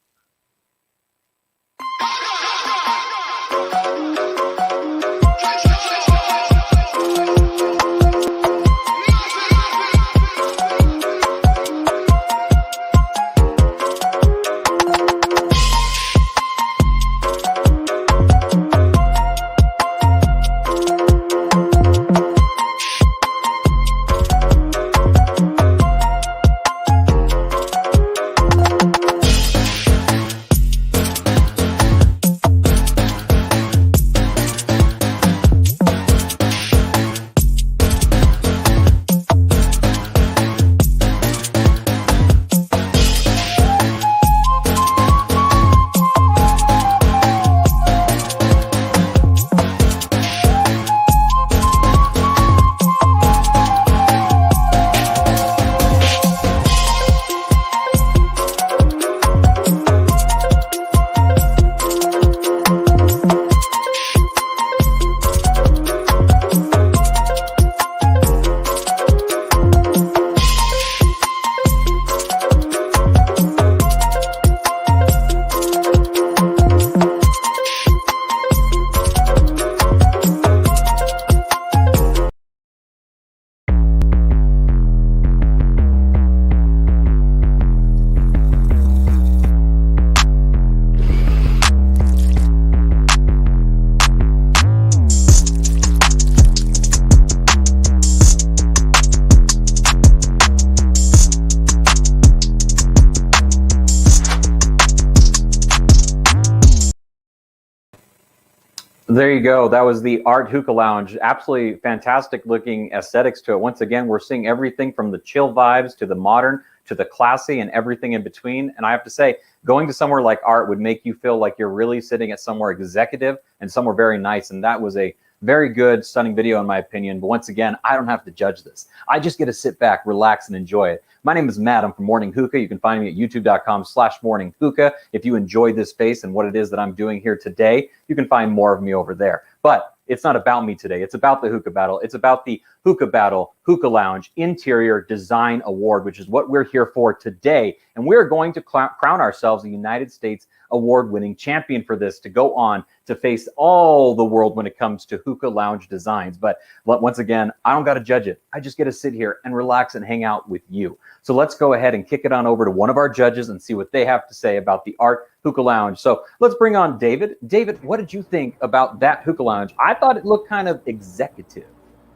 There you go. That was the Art Hookah Lounge. Absolutely fantastic looking aesthetics to it. Once again, we're seeing everything from the chill vibes to the modern to the classy and everything in between. And I have to say, going to somewhere like Art would make you feel like you're really sitting at somewhere executive and somewhere very nice. And that was a very good, stunning video in my opinion. But once again, I don't have to judge this. I just get to sit back, relax, and enjoy it. My name is Matt. I'm from Morning Hookah. You can find me at youtube.com/morninghookah. If you enjoyed this space and what it is that I'm doing here today, you can find more of me over there. But it's not about me today. It's about the Hookah Battle. It's about the Hookah Battle Hookah Lounge Interior Design Award, which is what we're here for today. And we're going to crown ourselves a United States award-winning champion for this, to go on to face all the world when it comes to hookah lounge designs. But once again, I don't got to judge it. I just get to sit here and relax and hang out with you. So let's go ahead and kick it on over to one of our judges and see what they have to say about the Art Hookah Lounge. So let's bring on David. David, what did you think about that hookah lounge? I thought it looked kind of executive.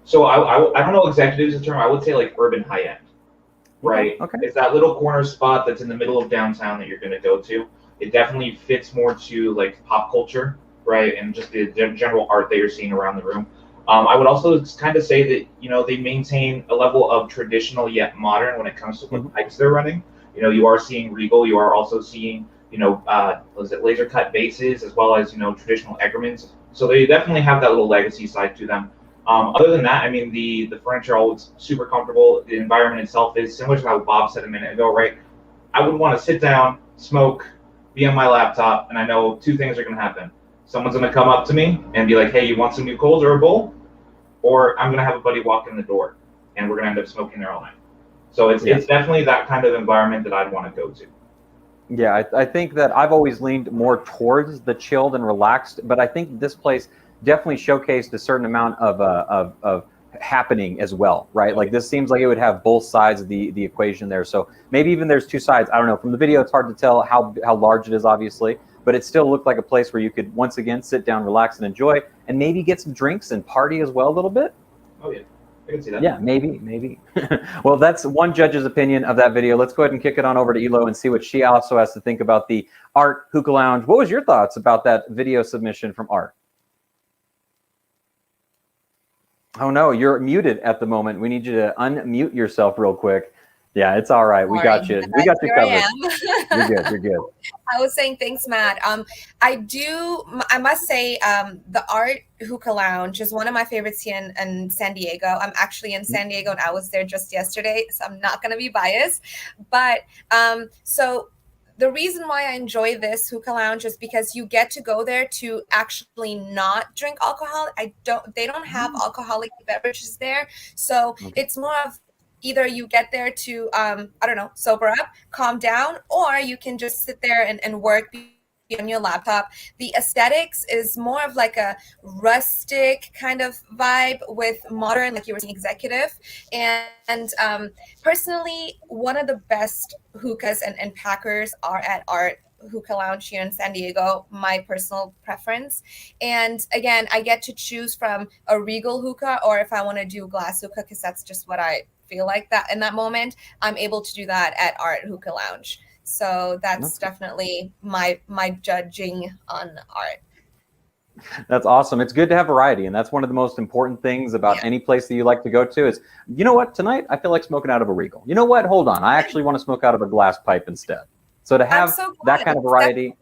So I don't know executive is the term. I would say like urban high end, right? Okay. It's that little corner spot that's in the middle of downtown that you're going to go to. It definitely fits more to like pop culture, right? And just the general art that you're seeing around the room. I would also kind of say that, you know, they maintain a level of traditional yet modern when it comes to what pipes they're running. You know, you are seeing regal. You are also seeing, you know, laser cut bases, as well as, you know, traditional Egremans. So they definitely have that little legacy side to them. Other than that, I mean, the furniture always super comfortable. The environment itself is similar to how Bob said a minute ago, right? I would want to sit down, smoke, be on my laptop, and I know two things are going to happen. Someone's going to come up to me and be like, hey, you want some new coals or a bowl? Or I'm going to have a buddy walk in the door, and we're going to end up smoking there all night. So it's definitely that kind of environment that I'd want to go to. Yeah, I think that I've always leaned more towards the chilled and relaxed, but I think this place definitely showcased a certain amount of happening as well, right? Like this seems like it would have both sides of the equation there. So maybe even there's two sides. I don't know. From the video, it's hard to tell how large it is, obviously, but it still looked like a place where you could once again sit down, relax, and enjoy, and maybe get some drinks and party as well a little bit. Oh yeah, I can see that. Yeah, maybe. Well, that's one judge's opinion of that video. Let's go ahead and kick it on over to Elo and see what she also has to think about the Art Hookah Lounge. What was your thoughts about that video submission from Art? Oh no, you're muted at the moment. We need you to unmute yourself real quick. Yeah, it's all right. We got you. We got you covered. You're good. I was saying thanks, Matt. I must say the Art Hookah Lounge is one of my favorites here in San Diego. I'm actually in San Diego and I was there just yesterday, so I'm not going to be biased. But so the reason why I enjoy this hookah lounge is because you get to go there to actually not drink alcohol. They don't have alcoholic beverages there. So it's more of either you get there to, sober up, calm down, or you can just sit there and work on your laptop. The aesthetics is more of like a rustic kind of vibe with modern, like you were saying, executive. And personally, one of the best hookahs and packers are at Art Hookah Lounge here in San Diego, my personal preference. And again, I get to choose from a regal hookah, or if I want to do glass hookah, because that's just what I feel like that in that moment, I'm able to do that at Art Hookah Lounge. So that's definitely my judging on Art. That's awesome. It's good to have variety, and that's one of the most important things about any place that you like to go to is, you know what, tonight I feel like smoking out of a regal. You know what, hold on, I actually want to smoke out of a glass pipe instead. So to have that kind of variety.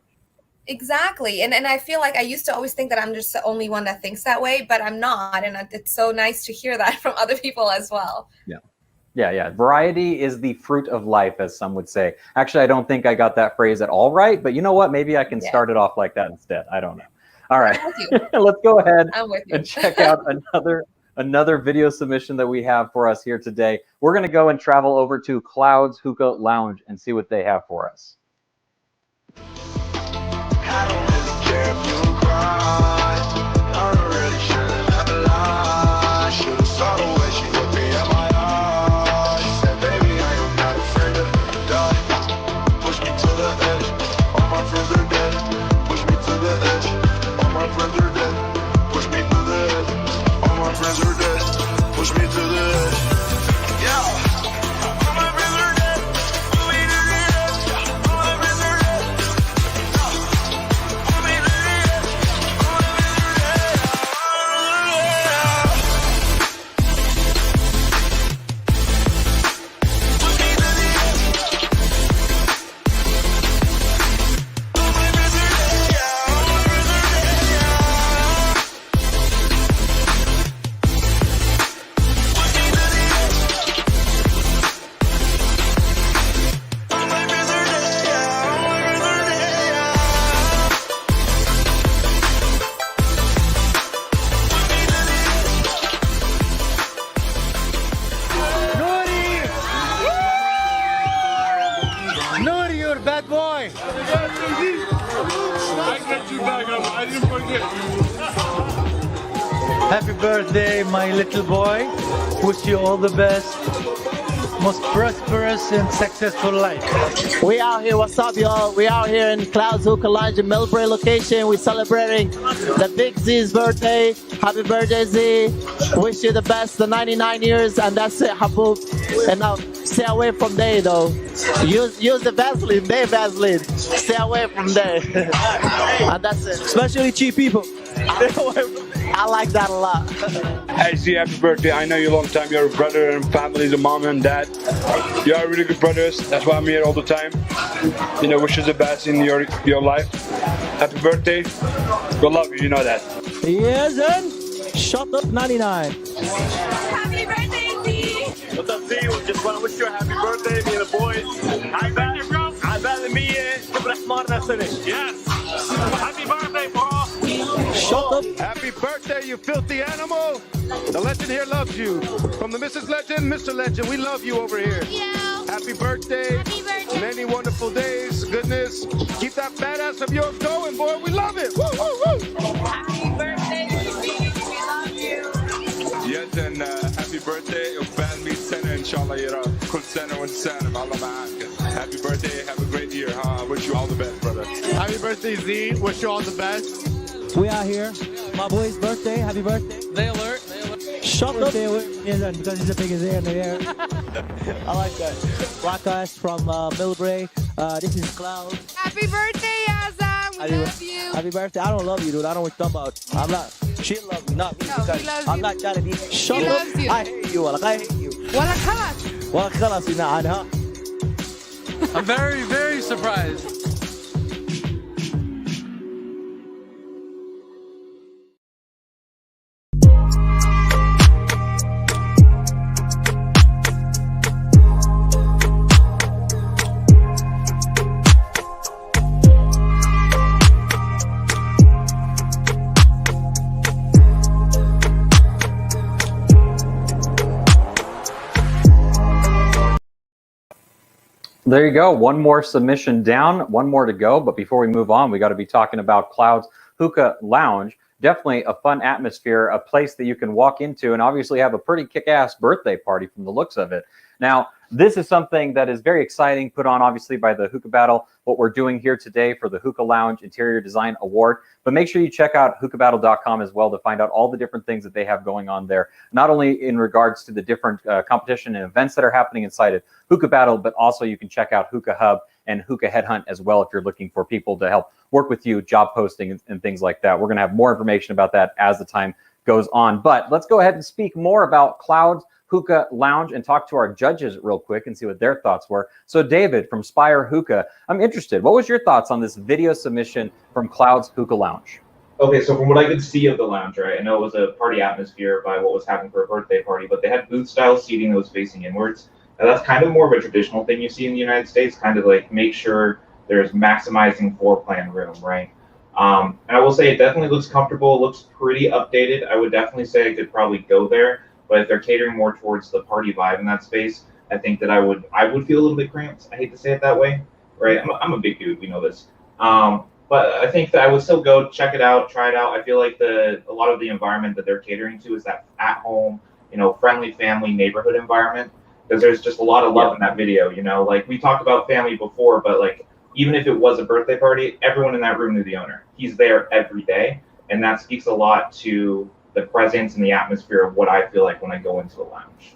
Exactly. And I feel like I used to always think that I'm just the only one that thinks that way, but I'm not. And it's so nice to hear that from other people as well. Yeah. Variety is the fruit of life, as some would say. Actually, I don't think I got that phrase at all right, but you know what? Maybe I can start it off like that instead. I don't know. All right, let's go ahead and check out another video submission that we have for us here today. We're going to go and travel over to Cloud's Hookah Lounge and see what they have for us. I don't really care if you cry. I don't really shouldn't lie. Should've saw the way she looked me in my eyes. Said, baby, I am not afraid to die. Push me to the edge. All my friends are dead. Push me to the edge. All my friends are dead. Push me to the edge. All my friends are dead. Push me to the edge. Yeah. bad boy? I got you back. I didn't forget. Happy birthday, my little boy. Wish you all the best. Most prosperous and successful life. We out here, what's up y'all? We out here in Clouds Hookah Lounge in Millbrae location. We're celebrating the Big Z's birthday. Happy birthday Z. Wish you the best, the 99 years, and that's it, Habub. And now stay away from Day though. Use the Vaseline, Day Vaseline. Stay away from Day. And that's it. Especially cheap people. I like that a lot. Hey Z, happy birthday. I know you a long time. You're a brother and family, a mom and dad. You are really good brothers. That's why I'm here all the time. You know, wish you the best in your life. Happy birthday. We love you, you know that. Yes, and shut up 99. Happy birthday, Z. What's up, Z? We just want to wish you a happy birthday, me and the boys. Happy birthday, bro. Happy birthday, me. Yes. Happy birthday, bro. Shut up. Happy birthday, you filthy animal. The legend here loves you. From the Mrs. Legend, Mr. Legend, we love you over here. Happy birthday. Happy birthday. Many wonderful days. Goodness. Keep that badass of yours going, boy. We love it. Woo, woo, woo. Happy birthday, Z. We love you. Yes, and happy birthday. وبعد 100 سنة إن شاء الله يرى كل سنة وأنت سالم الله معاك. Happy birthday. Have a great year. I wish you all the best, brother. Happy birthday, Z. Wish you all the best. We are here. My boy's birthday. Happy birthday. They alert. Shut up. Because he's the biggest air in the air. I like that. Broadcast from Millbrae. This is Cloud. Happy birthday, Azam. We love you. Happy birthday. I don't love you, dude. I don't know what you're talking about. I'm not. She loves me, not me. No, he loves I'm you. not trying to be. Shut He up. loves you. I hate you. I hate you. ولا خلاص. Well, خلاص عنها. I'm very, very surprised. There you go. One more submission down, one more to go. But before we move on, we got to be talking about Clouds Hookah Lounge. Definitely a fun atmosphere, a place that you can walk into and obviously have a pretty kick-ass birthday party from the looks of it. Now, this is something that is very exciting, put on obviously by the Hookah Battle, what we're doing here today for the Hookah Lounge Interior Design Award. But make sure you check out hookahbattle.com as well to find out all the different things that they have going on there, not only in regards to the different competition and events that are happening inside of Hookah Battle, but also you can check out Hookah Hub and Hookah Headhunt as well if you're looking for people to help work with you, job posting and things like that. We're going to have more information about that as the time goes on. But let's go ahead and speak more about Clouds Hookah Lounge and talk to our judges real quick and see what their thoughts were. So David from Spire Hookah, I'm interested. What was your thoughts on this video submission from Clouds Hookah Lounge? Okay, so from what I could see of the lounge, right, I know it was a party atmosphere by what was happening for a birthday party, but they had booth-style seating that was facing inwards. And that's kind of more of a traditional thing you see in the United States, kind of like make sure there's maximizing floor plan room, right? And I will say it definitely looks comfortable, looks pretty updated. I would definitely say I could probably go there, but if they're catering more towards the party vibe in that space, I think that I would feel a little bit cramped. I hate to say it that way, right? I'm a big dude, we know this. But I think that I would still go check it out, try it out. I feel like a lot of the environment that they're catering to is that at home, friendly family neighborhood environment. Because there's just a lot of love in that video, like we talked about family before, but like even if it was a birthday party, everyone in that room knew the owner. He's there every day, and that speaks a lot to the presence and the atmosphere of what I feel like when I go into a lounge.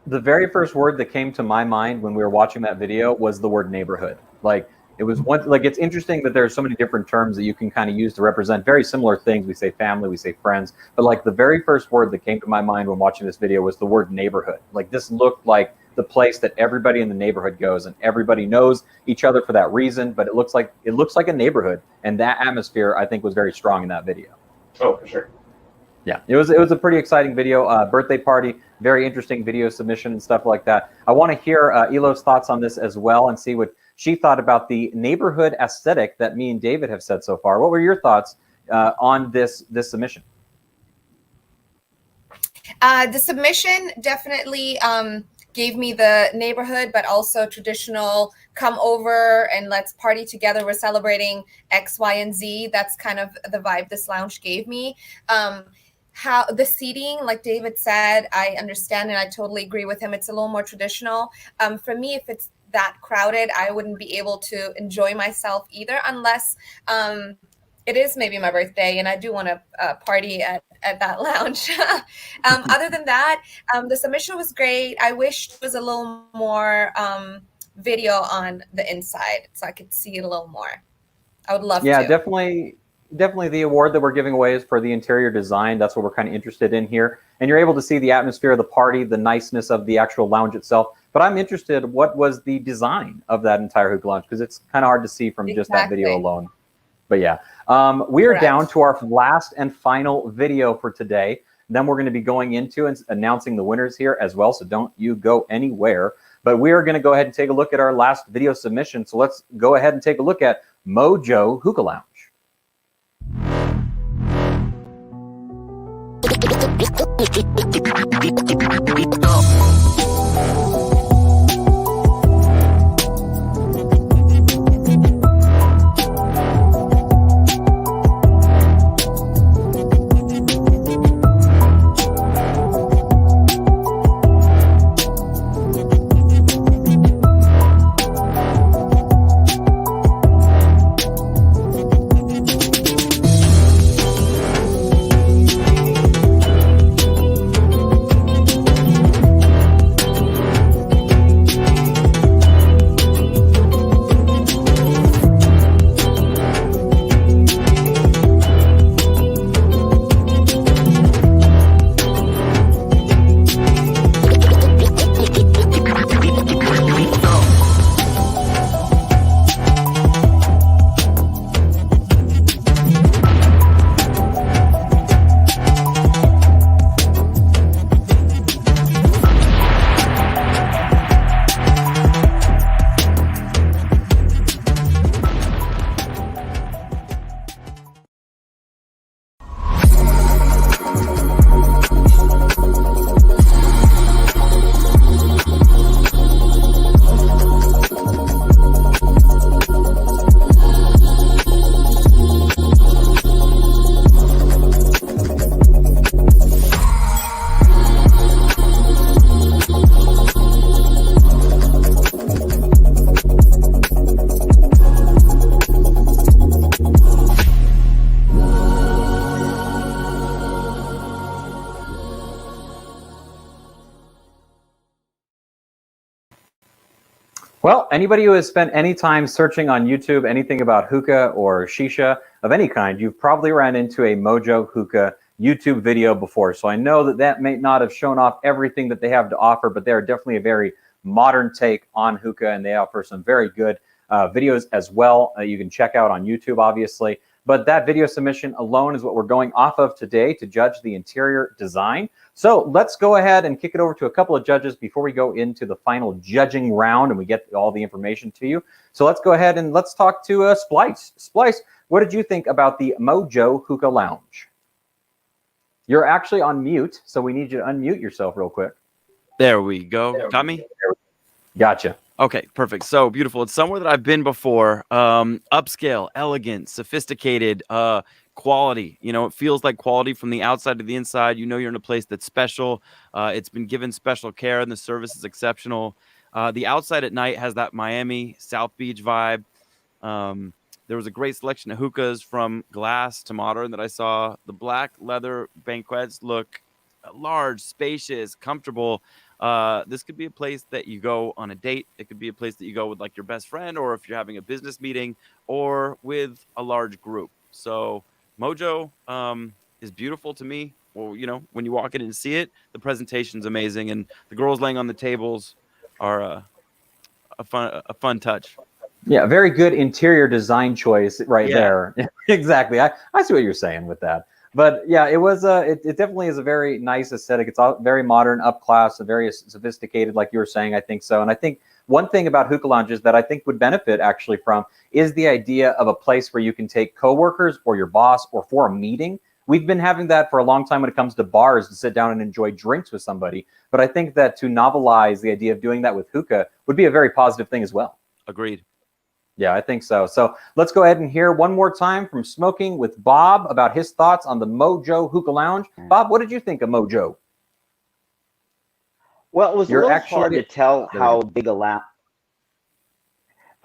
The very first word that came to my mind when we were watching that video was the word neighborhood. Like it was it's interesting that there's so many different terms that you can kind of use to represent very similar things. We say family, we say friends, but like the very first word that came to my mind when watching this video was the word neighborhood. Like this looked like the place that everybody in the neighborhood goes, and everybody knows each other for that reason, but it looks like a neighborhood, and that atmosphere I think was very strong in that video. Oh, for sure. Yeah, it was a pretty exciting video, birthday party, very interesting video submission and stuff like that. I want to hear Elo's thoughts on this as well and see what she thought about the neighborhood aesthetic that me and David have said so far. What were your thoughts on this submission? The submission definitely gave me the neighborhood, but also traditional come over and let's party together. We're celebrating X, Y, and Z. That's kind of the vibe this lounge gave me. How the seating, like David said, I understand and I totally agree with him. It's a little more traditional. For me, if it's that crowded, I wouldn't be able to enjoy myself either, unless it is maybe my birthday and I do want to party at that lounge. Other than that, the submission was great. I wish there was a little more video on the inside so I could see it a little more. I would love to. Yeah, definitely the award that we're giving away is for the interior design. That's what we're kind of interested in here. And you're able to see the atmosphere of the party, the niceness of the actual lounge itself. But I'm interested, what was the design of that entire hookah lounge? Because it's kind of hard to see from just that video alone. But yeah, we are down to our last and final video for today. Then we're going to be going into and announcing the winners here as well. So don't you go anywhere. But we are going to go ahead and take a look at our last video submission. So let's go ahead and take a look at Mojo Hookah Lounge. Well, anybody who has spent any time searching on YouTube anything about hookah or shisha of any kind, you've probably ran into a Mojo Hookah YouTube video before. So I know that that may not have shown off everything that they have to offer, but they're definitely a very modern take on hookah, and they offer some very good videos as well. You can check out on YouTube, obviously. But that video submission alone is what we're going off of today to judge the interior design. So let's go ahead and kick it over to a couple of judges before we go into the final judging round and we get all the information to you. So let's go ahead and let's talk to Splice. Splice, what did you think about the Mojo Hookah Lounge? You're actually on mute, so we need you to unmute yourself real quick. There we go. Got me? Gotcha. Okay, perfect. So beautiful. It's somewhere that I've been before. Upscale, elegant, sophisticated, quality. You know, it feels like quality from the outside to the inside. You know you're in a place that's special. It's been given special care and the service is exceptional. The outside at night has that Miami, South Beach vibe. There was a great selection of hookahs from glass to modern that I saw. The black leather banquets look large, spacious, comfortable. This could be a place that you go on a date. It could be a place that you go with like your best friend, or if you're having a business meeting, or with a large group. So Mojo is beautiful to me. Well, you know, when you walk in and see it, the presentation's amazing, and the girls laying on the tables are a fun touch. Yeah, very good interior design choice right there. Exactly. I see what you're saying with that. But yeah, it was it definitely is a very nice aesthetic. It's all very modern, up class, and very sophisticated, like you were saying. I think so. And I think one thing about hookah lounges that I think would benefit actually from is the idea of a place where you can take coworkers or your boss or for a meeting We've been having that for a long time when it comes to bars to sit down and enjoy drinks with somebody. But I think that to novelize the idea of doing that with hookah would be a very positive thing as well. Agreed. Yeah, I think so. So let's go ahead and hear one more time from Smoking with Bob about his thoughts on the Mojo Hookah Lounge. Bob, what did you think of Mojo? Well, it was a little hard to tell how big a lounge.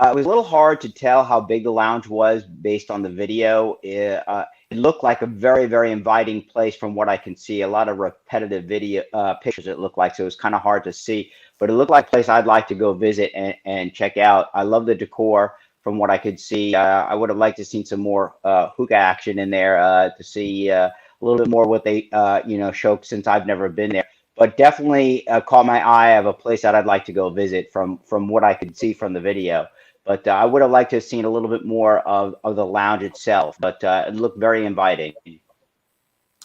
It was a little hard to tell how big the lounge was based on the video. It looked like a very, very inviting place from what I can see. A lot of repetitive video pictures it looked like, so it was kind of hard to see. But it looked like a place I'd like to go visit and check out. I love the decor from what I could see. I would have liked to see some more hookah action in there to see a little bit more what they show, since I've never been there. But definitely caught my eye of a place that I'd like to go visit from what I could see from the video. But I would have liked to have seen a little bit more of the lounge itself. But it looked very inviting.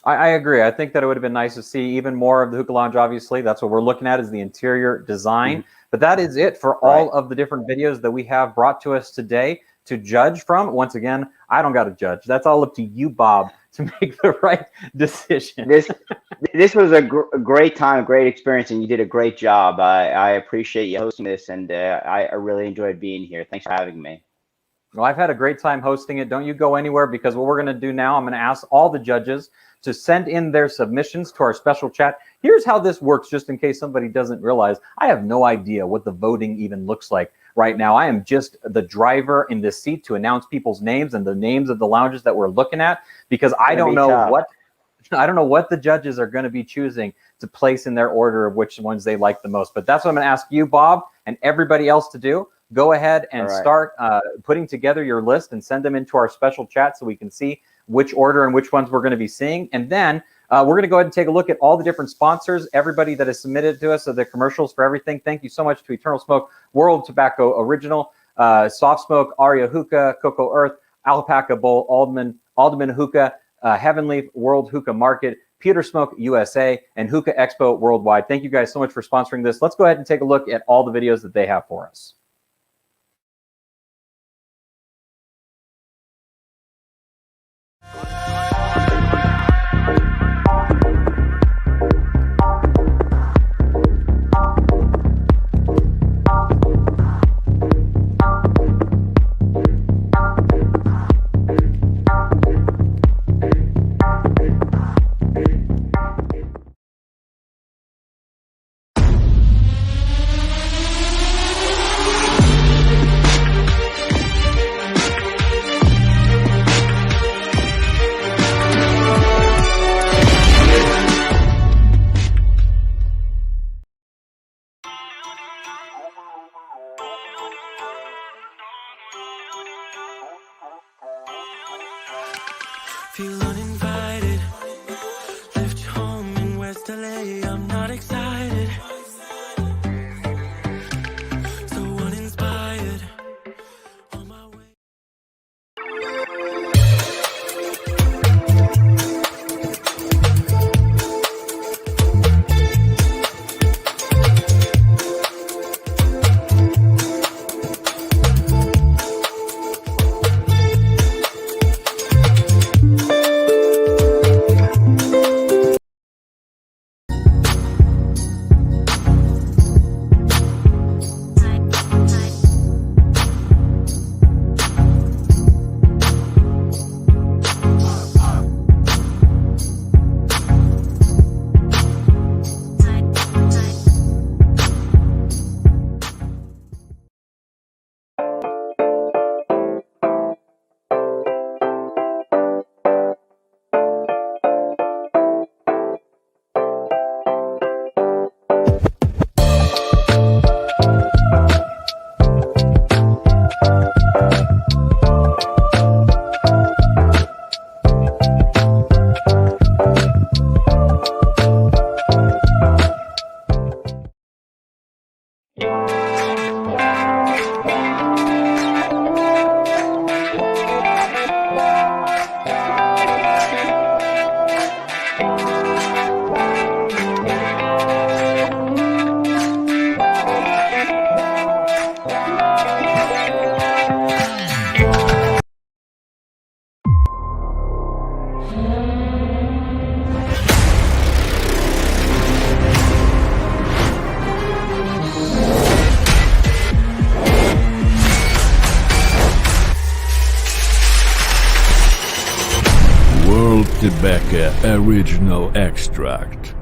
I agree. I think that it would have been nice to see even more of the hookah lounge. Obviously, that's what we're looking at, is the interior design. But that is it for all of the different videos that we have brought to us today to judge from. Once again, I don't got to judge. That's all up to you, Bob, to make the right decision. This was a great time, a great experience, and you did a great job. I appreciate you hosting this, and I really enjoyed being here. Thanks for having me. Well, I've had a great time hosting it. Don't you go anywhere, because what we're going to do now, I'm going to ask all the judges to send in their submissions to our special chat. Here's how this works, just in case somebody doesn't realize. I have no idea what the voting even looks like right now. I am just the driver in this seat to announce people's names and the names of the lounges that we're looking at, because I don't know what the judges are going to be choosing to place in their order of which ones they like the most. But that's what I'm going to ask you, Bob, and everybody else to do. Go ahead and start putting together your list and send them into our special chat so we can see which order and which ones we're going to be seeing. And then we're going to go ahead and take a look at all the different sponsors, everybody that has submitted to us, so the commercials for everything. Thank you so much to Eternal Smoke, World Tobacco Original, Soft Smoke, Arya Hookah, Cocoa Earth, Alpaca Bowl, Alderman Hookah, Heavenly, World Hookah Market, Pewter Smoke USA, and Hookah Expo Worldwide. Thank you guys so much for sponsoring this. Let's go ahead and take a look at all the videos that they have for us. Feel uninvited. Left home in West LA. I'm not excited. So uninspired. On my way. tobacco original extract.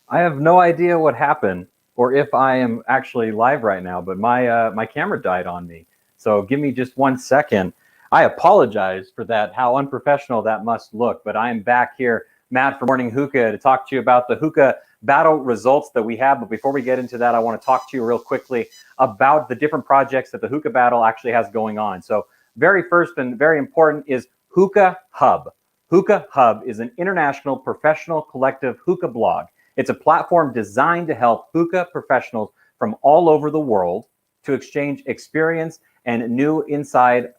I have no idea what happened or if I am actually live right now, but my camera died on me. So give me just 1 second. I apologize for that, how unprofessional that must look, but I am back here, Matt from Morning Hookah, to talk to you about the Hookah Battle results that we have. But before we get into that, I want to talk to you real quickly about the different projects that the Hookah Battle actually has going on. So very first and very important is Hookah Hub. Hookah Hub is an international professional collective hookah blog. It's a platform designed to help hookah professionals from all over the world to exchange experience and new inside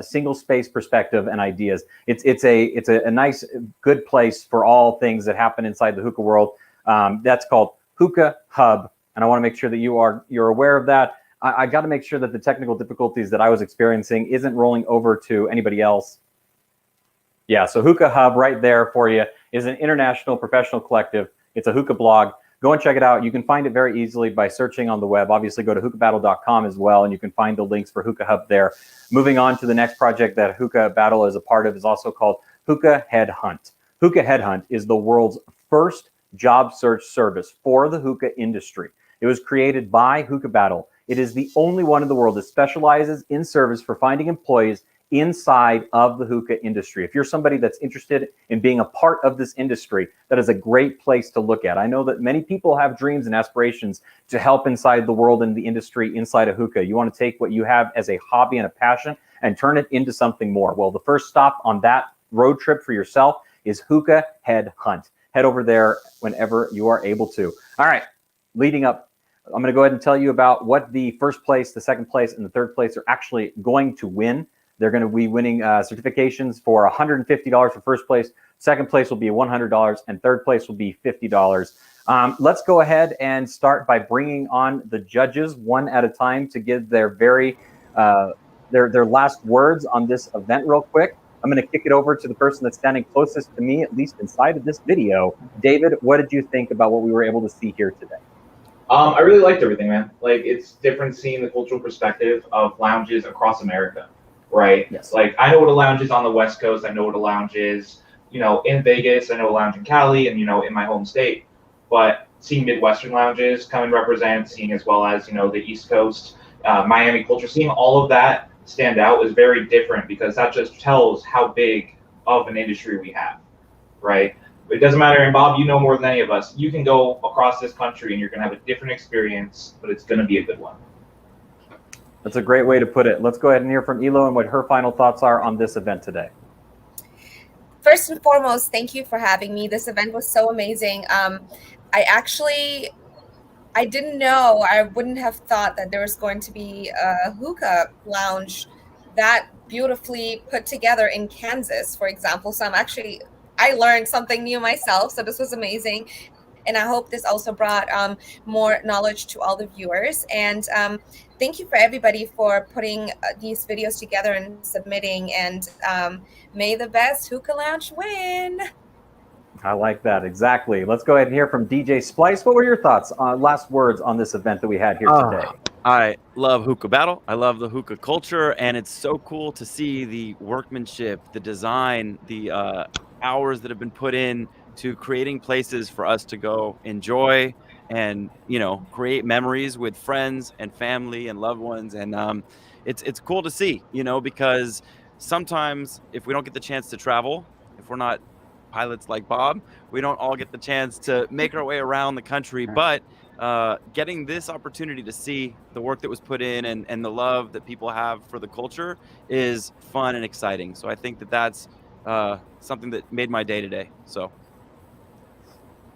single space perspective and ideas. It's a nice, good place for all things that happen inside the hookah world. That's called Hookah Hub, and I want to make sure that you're aware of that. I got to make sure that the technical difficulties that I was experiencing isn't rolling over to anybody else. Yeah, so Hookah Hub right there for you is an international professional collective. It's a hookah blog. Go and check it out. You can find it very easily by searching on the web. Obviously, go to hookahbattle.com as well, and you can find the links for Hookah Hub there. Moving on to the next project that Hookah Battle is a part of is also called Hookah Headhunt. Hookah Headhunt is the world's first job search service for the hookah industry. It was created by Hookah Battle. It is the only one in the world that specializes in service for finding employees inside of the hookah industry. If you're somebody that's interested in being a part of this industry, that is a great place to look at. I know that many people have dreams and aspirations to help inside the world and the industry inside of hookah. You want to take what you have as a hobby and a passion and turn it into something more. Well, the first stop on that road trip for yourself is Hookah Headhunt. Head over there whenever you are able to. All right, leading up, I'm going to go ahead and tell you about what the first place, the second place, and the third place are actually going to win. They're going to be winning certifications for $150 for first place. Second place will be $100, and third place will be $50. Let's go ahead and start by bringing on the judges one at a time to give their their last words on this event real quick. I'm going to kick it over to the person that's standing closest to me, at least inside of this video. David, what did you think about what we were able to see here today? I really liked everything, man. Like, it's different seeing the cultural perspective of lounges across America. Right. Yes. Like, I know what a lounge is on the West Coast. I know what a lounge is, in Vegas. I know a lounge in Cali and, in my home state. But seeing Midwestern lounges come and represent, seeing as well as, the East Coast, Miami culture, seeing all of that stand out is very different because that just tells how big of an industry we have. Right. But it doesn't matter. And Bob, you know more than any of us. You can go across this country and you're going to have a different experience, but it's going to be a good one. That's a great way to put it. Let's go ahead and hear from Elo and what her final thoughts are on this event today. First and foremost, thank you for having me. This event was so amazing. I didn't know, I wouldn't have thought that there was going to be a hookah lounge that beautifully put together in Kansas, for example. So I learned something new myself. So this was amazing. And I hope this also brought more knowledge to all the viewers. And thank you for everybody for putting these videos together and submitting. And may the best hookah lounge win. I like that. Exactly. Let's go ahead and hear from DJ Splice. What were your thoughts, last words on this event that we had here today? I love Hookah Battle. I love the hookah culture, and it's so cool to see the workmanship, the design, the hours that have been put in to creating places for us to go enjoy and, you know, create memories with friends and family and loved ones. And it's cool to see, you know, because sometimes if we don't get the chance to travel, if we're not pilots like Bob, we don't all get the chance to make our way around the country. But getting this opportunity to see the work that was put in and the love that people have for the culture is fun and exciting. So I think that that's something that made my day today. So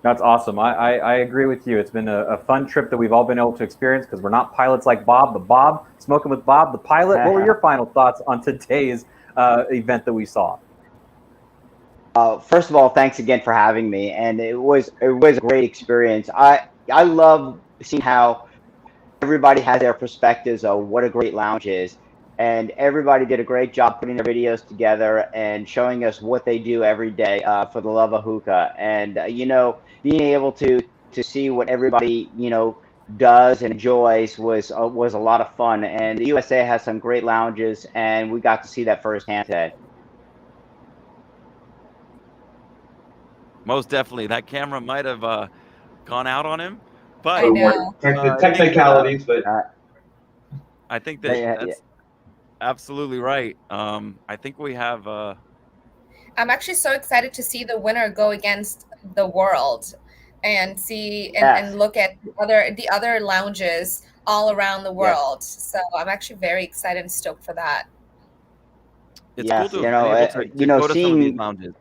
that's awesome. I agree with you. It's been a fun trip that we've all been able to experience because we're not pilots like Bob, but Bob, smoking with Bob, the pilot. What were your final thoughts on today's event that we saw? First of all, thanks again for having me, and it was a great experience. I love seeing how everybody has their perspectives of what a great lounge is, and everybody did a great job putting their videos together and showing us what they do every day for the love of hookah. And you know, being able to see what everybody, you know, does and enjoys was a lot of fun. And the USA has some great lounges, and we got to see that firsthand today. most definitely, that camera might have gone out on him, but I know. Technicalities, but I think that that's absolutely right. I think we have. I'm actually so excited to see the winner go against the world, and see and look at the other lounges all around the world. So I'm actually very excited and stoked for that. It's cool to be able to go to some of these lounges.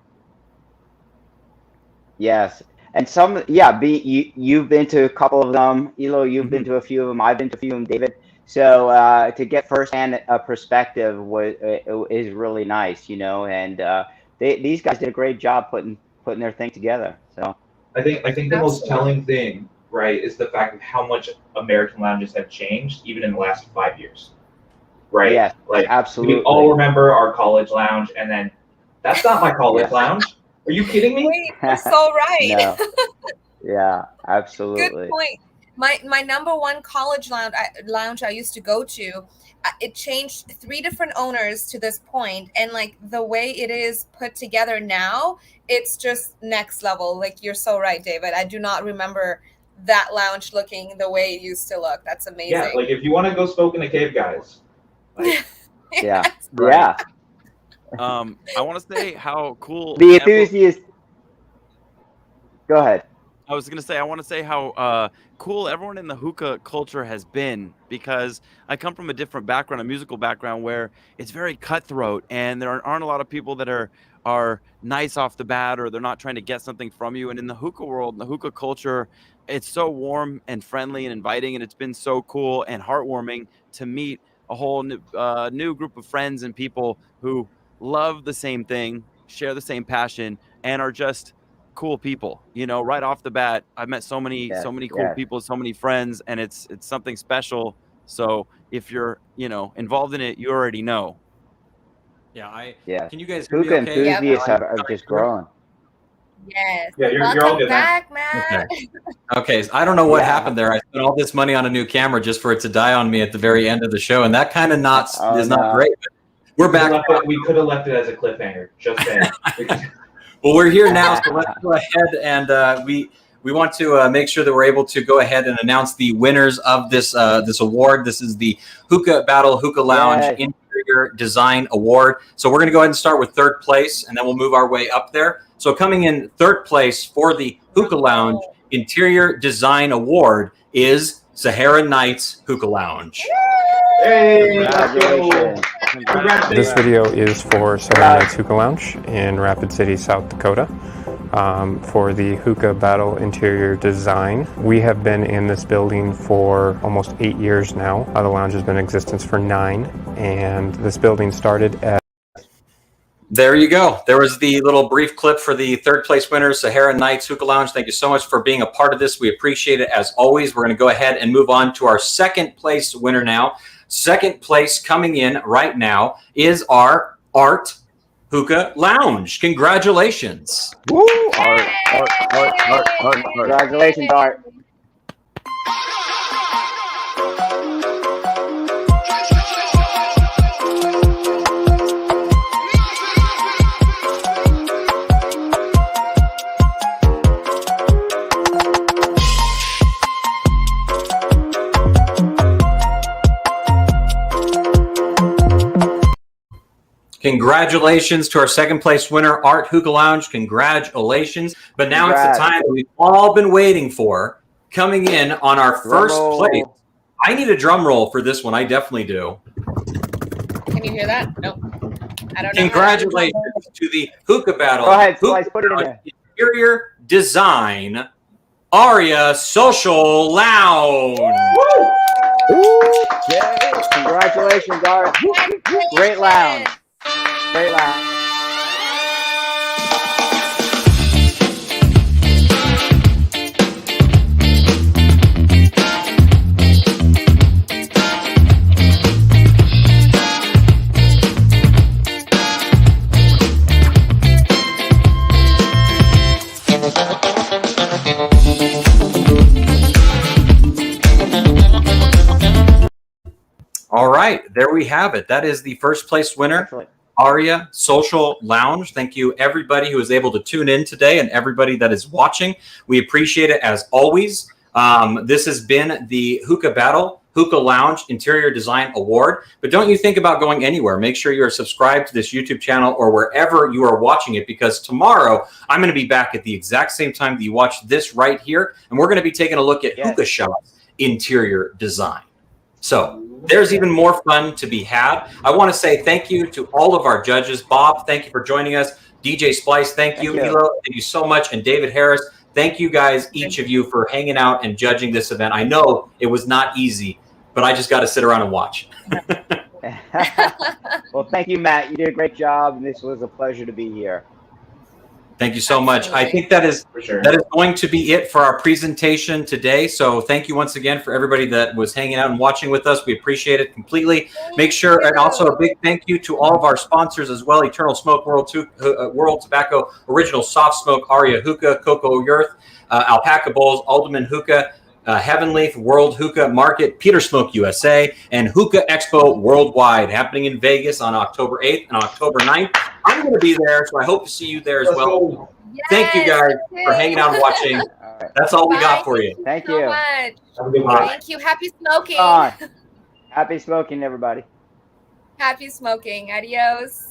Yes, and some you've been to a couple of them. Elo, you've been to a few of them. I've been to a few of them, David. So to get firsthand perspective is really nice, you know. And these guys did a great job putting their thing together. So I think the most telling thing, right, is the fact of how much American lounges have changed even in the last 5 years. Right? Yeah, like absolutely. We all remember our college lounge, and then that's not my college lounge. Are you kidding me? Wait, you're so right. No. Yeah, absolutely. Good point. My number one college lounge I used to go to, it changed 3 different owners to this point, and like the way it is put together now, it's just next level. Like, you're so right, David. I do not remember that lounge looking the way it used to look. That's amazing. Yeah, like if you want to go smoke in a cave, guys. Like, yeah. I want to say how cool the enthusiast. Go ahead. I was going to say, I want to say how cool everyone in the hookah culture has been, because I come from a different background, a musical background, where it's very cutthroat, and there aren't a lot of people that are nice off the bat, or they're not trying to get something from you. And in the hookah world, in the hookah culture, it's so warm and friendly and inviting, and it's been so cool and heartwarming to meet a whole new group of friends and people who love the same thing, share the same passion, and are just cool people. You know, right off the bat, I've met so many cool people, so many friends, and it's something special. So if you're, you know, involved in it, you already know. Yeah, Can you guys hear me okay? Enthusiasts are just growing. Yes. Yeah, you're all Welcome good, back, Matt. Okay, so I don't know what happened there. I spent all this money on a new camera just for it to die on me at the very end of the show, and that kind of is not great. But we're back. We could have left it as a cliffhanger. Just saying. Well, we're here now, so let's go ahead and we want to make sure that we're able to go ahead and announce the winners of this this award. This is the Hookah Battle Hookah Lounge Interior Design Award. So we're going to go ahead and start with third place, and then we'll move our way up there. So coming in third place for the Hookah Lounge Interior Design Award is Sahara Nights Hookah Lounge. Hey, Congratulations. This video is for Sahara Nights Hookah Lounge in Rapid City, South Dakota. For the Hookah Battle interior design. We have been in this building for almost 8 years now. The lounge has been in existence for 9, and this building started at... There you go. There was the little brief clip for the third place winners, Sahara Nights Hookah Lounge. Thank you so much for being a part of this. We appreciate it as always. We're going to go ahead and move on to our second place winner now. Second place coming in right now is our Art Hookah Lounge. Congratulations. Woo! Art. Congratulations, Art. Congratulations to our second place winner, Art Hookah Lounge. Congratulations. But now it's the time that we've all been waiting for. Coming in on our first place. I need a drum roll for this one. I definitely do. Can you hear that? Nope. I don't know. Congratulations to the Hookah Battle. Go ahead, Slice, put it in there. Interior Design, Arya Social Lounge. Woo! Yay. Congratulations, Art. Great lounge. Great lounge. All right, there we have it. That is the first place winner. Excellent. Arya Social Lounge. Thank you, everybody who was able to tune in today and everybody that is watching. We appreciate it as always. This has been the Hookah Battle Hookah Lounge Interior Design Award. But don't you think about going anywhere. Make sure you're subscribed to this YouTube channel or wherever you are watching it, because tomorrow I'm going to be back at the exact same time that you watch this right here. And we're going to be taking a look at Hookah Shop's interior design. So there's even more fun to be had. I want to say thank you to all of our judges. Bob, thank you for joining us. DJ Splice, thank you. Hilo, thank you so much. And David Harris, thank you guys, each of you, for hanging out and judging this event. I know it was not easy, but I just got to sit around and watch. Well, thank you, Matt. You did a great job, and this was a pleasure to be here. Thank you so much. I think that is going to be it for our presentation today. So thank you once again for everybody that was hanging out and watching with us. We appreciate it completely. Make sure, and also a big thank you to all of our sponsors as well: Eternal Smoke, World Tobacco, Original Soft Smoke, Arya Hookah, Cocoa Earth, Alpaca Bowls, Alderman Hookah, Heaven Leaf, World Hookah Market, Peter Smoke USA, and Hookah Expo Worldwide, happening in Vegas on October 8th and October 9th. I'm going to be there, so I hope to see you there as well. Yes, thank you guys for hanging out and watching. That's all we got for you. Thank you. you. Thank you. Happy smoking. Happy smoking, everybody. Happy smoking. Adios.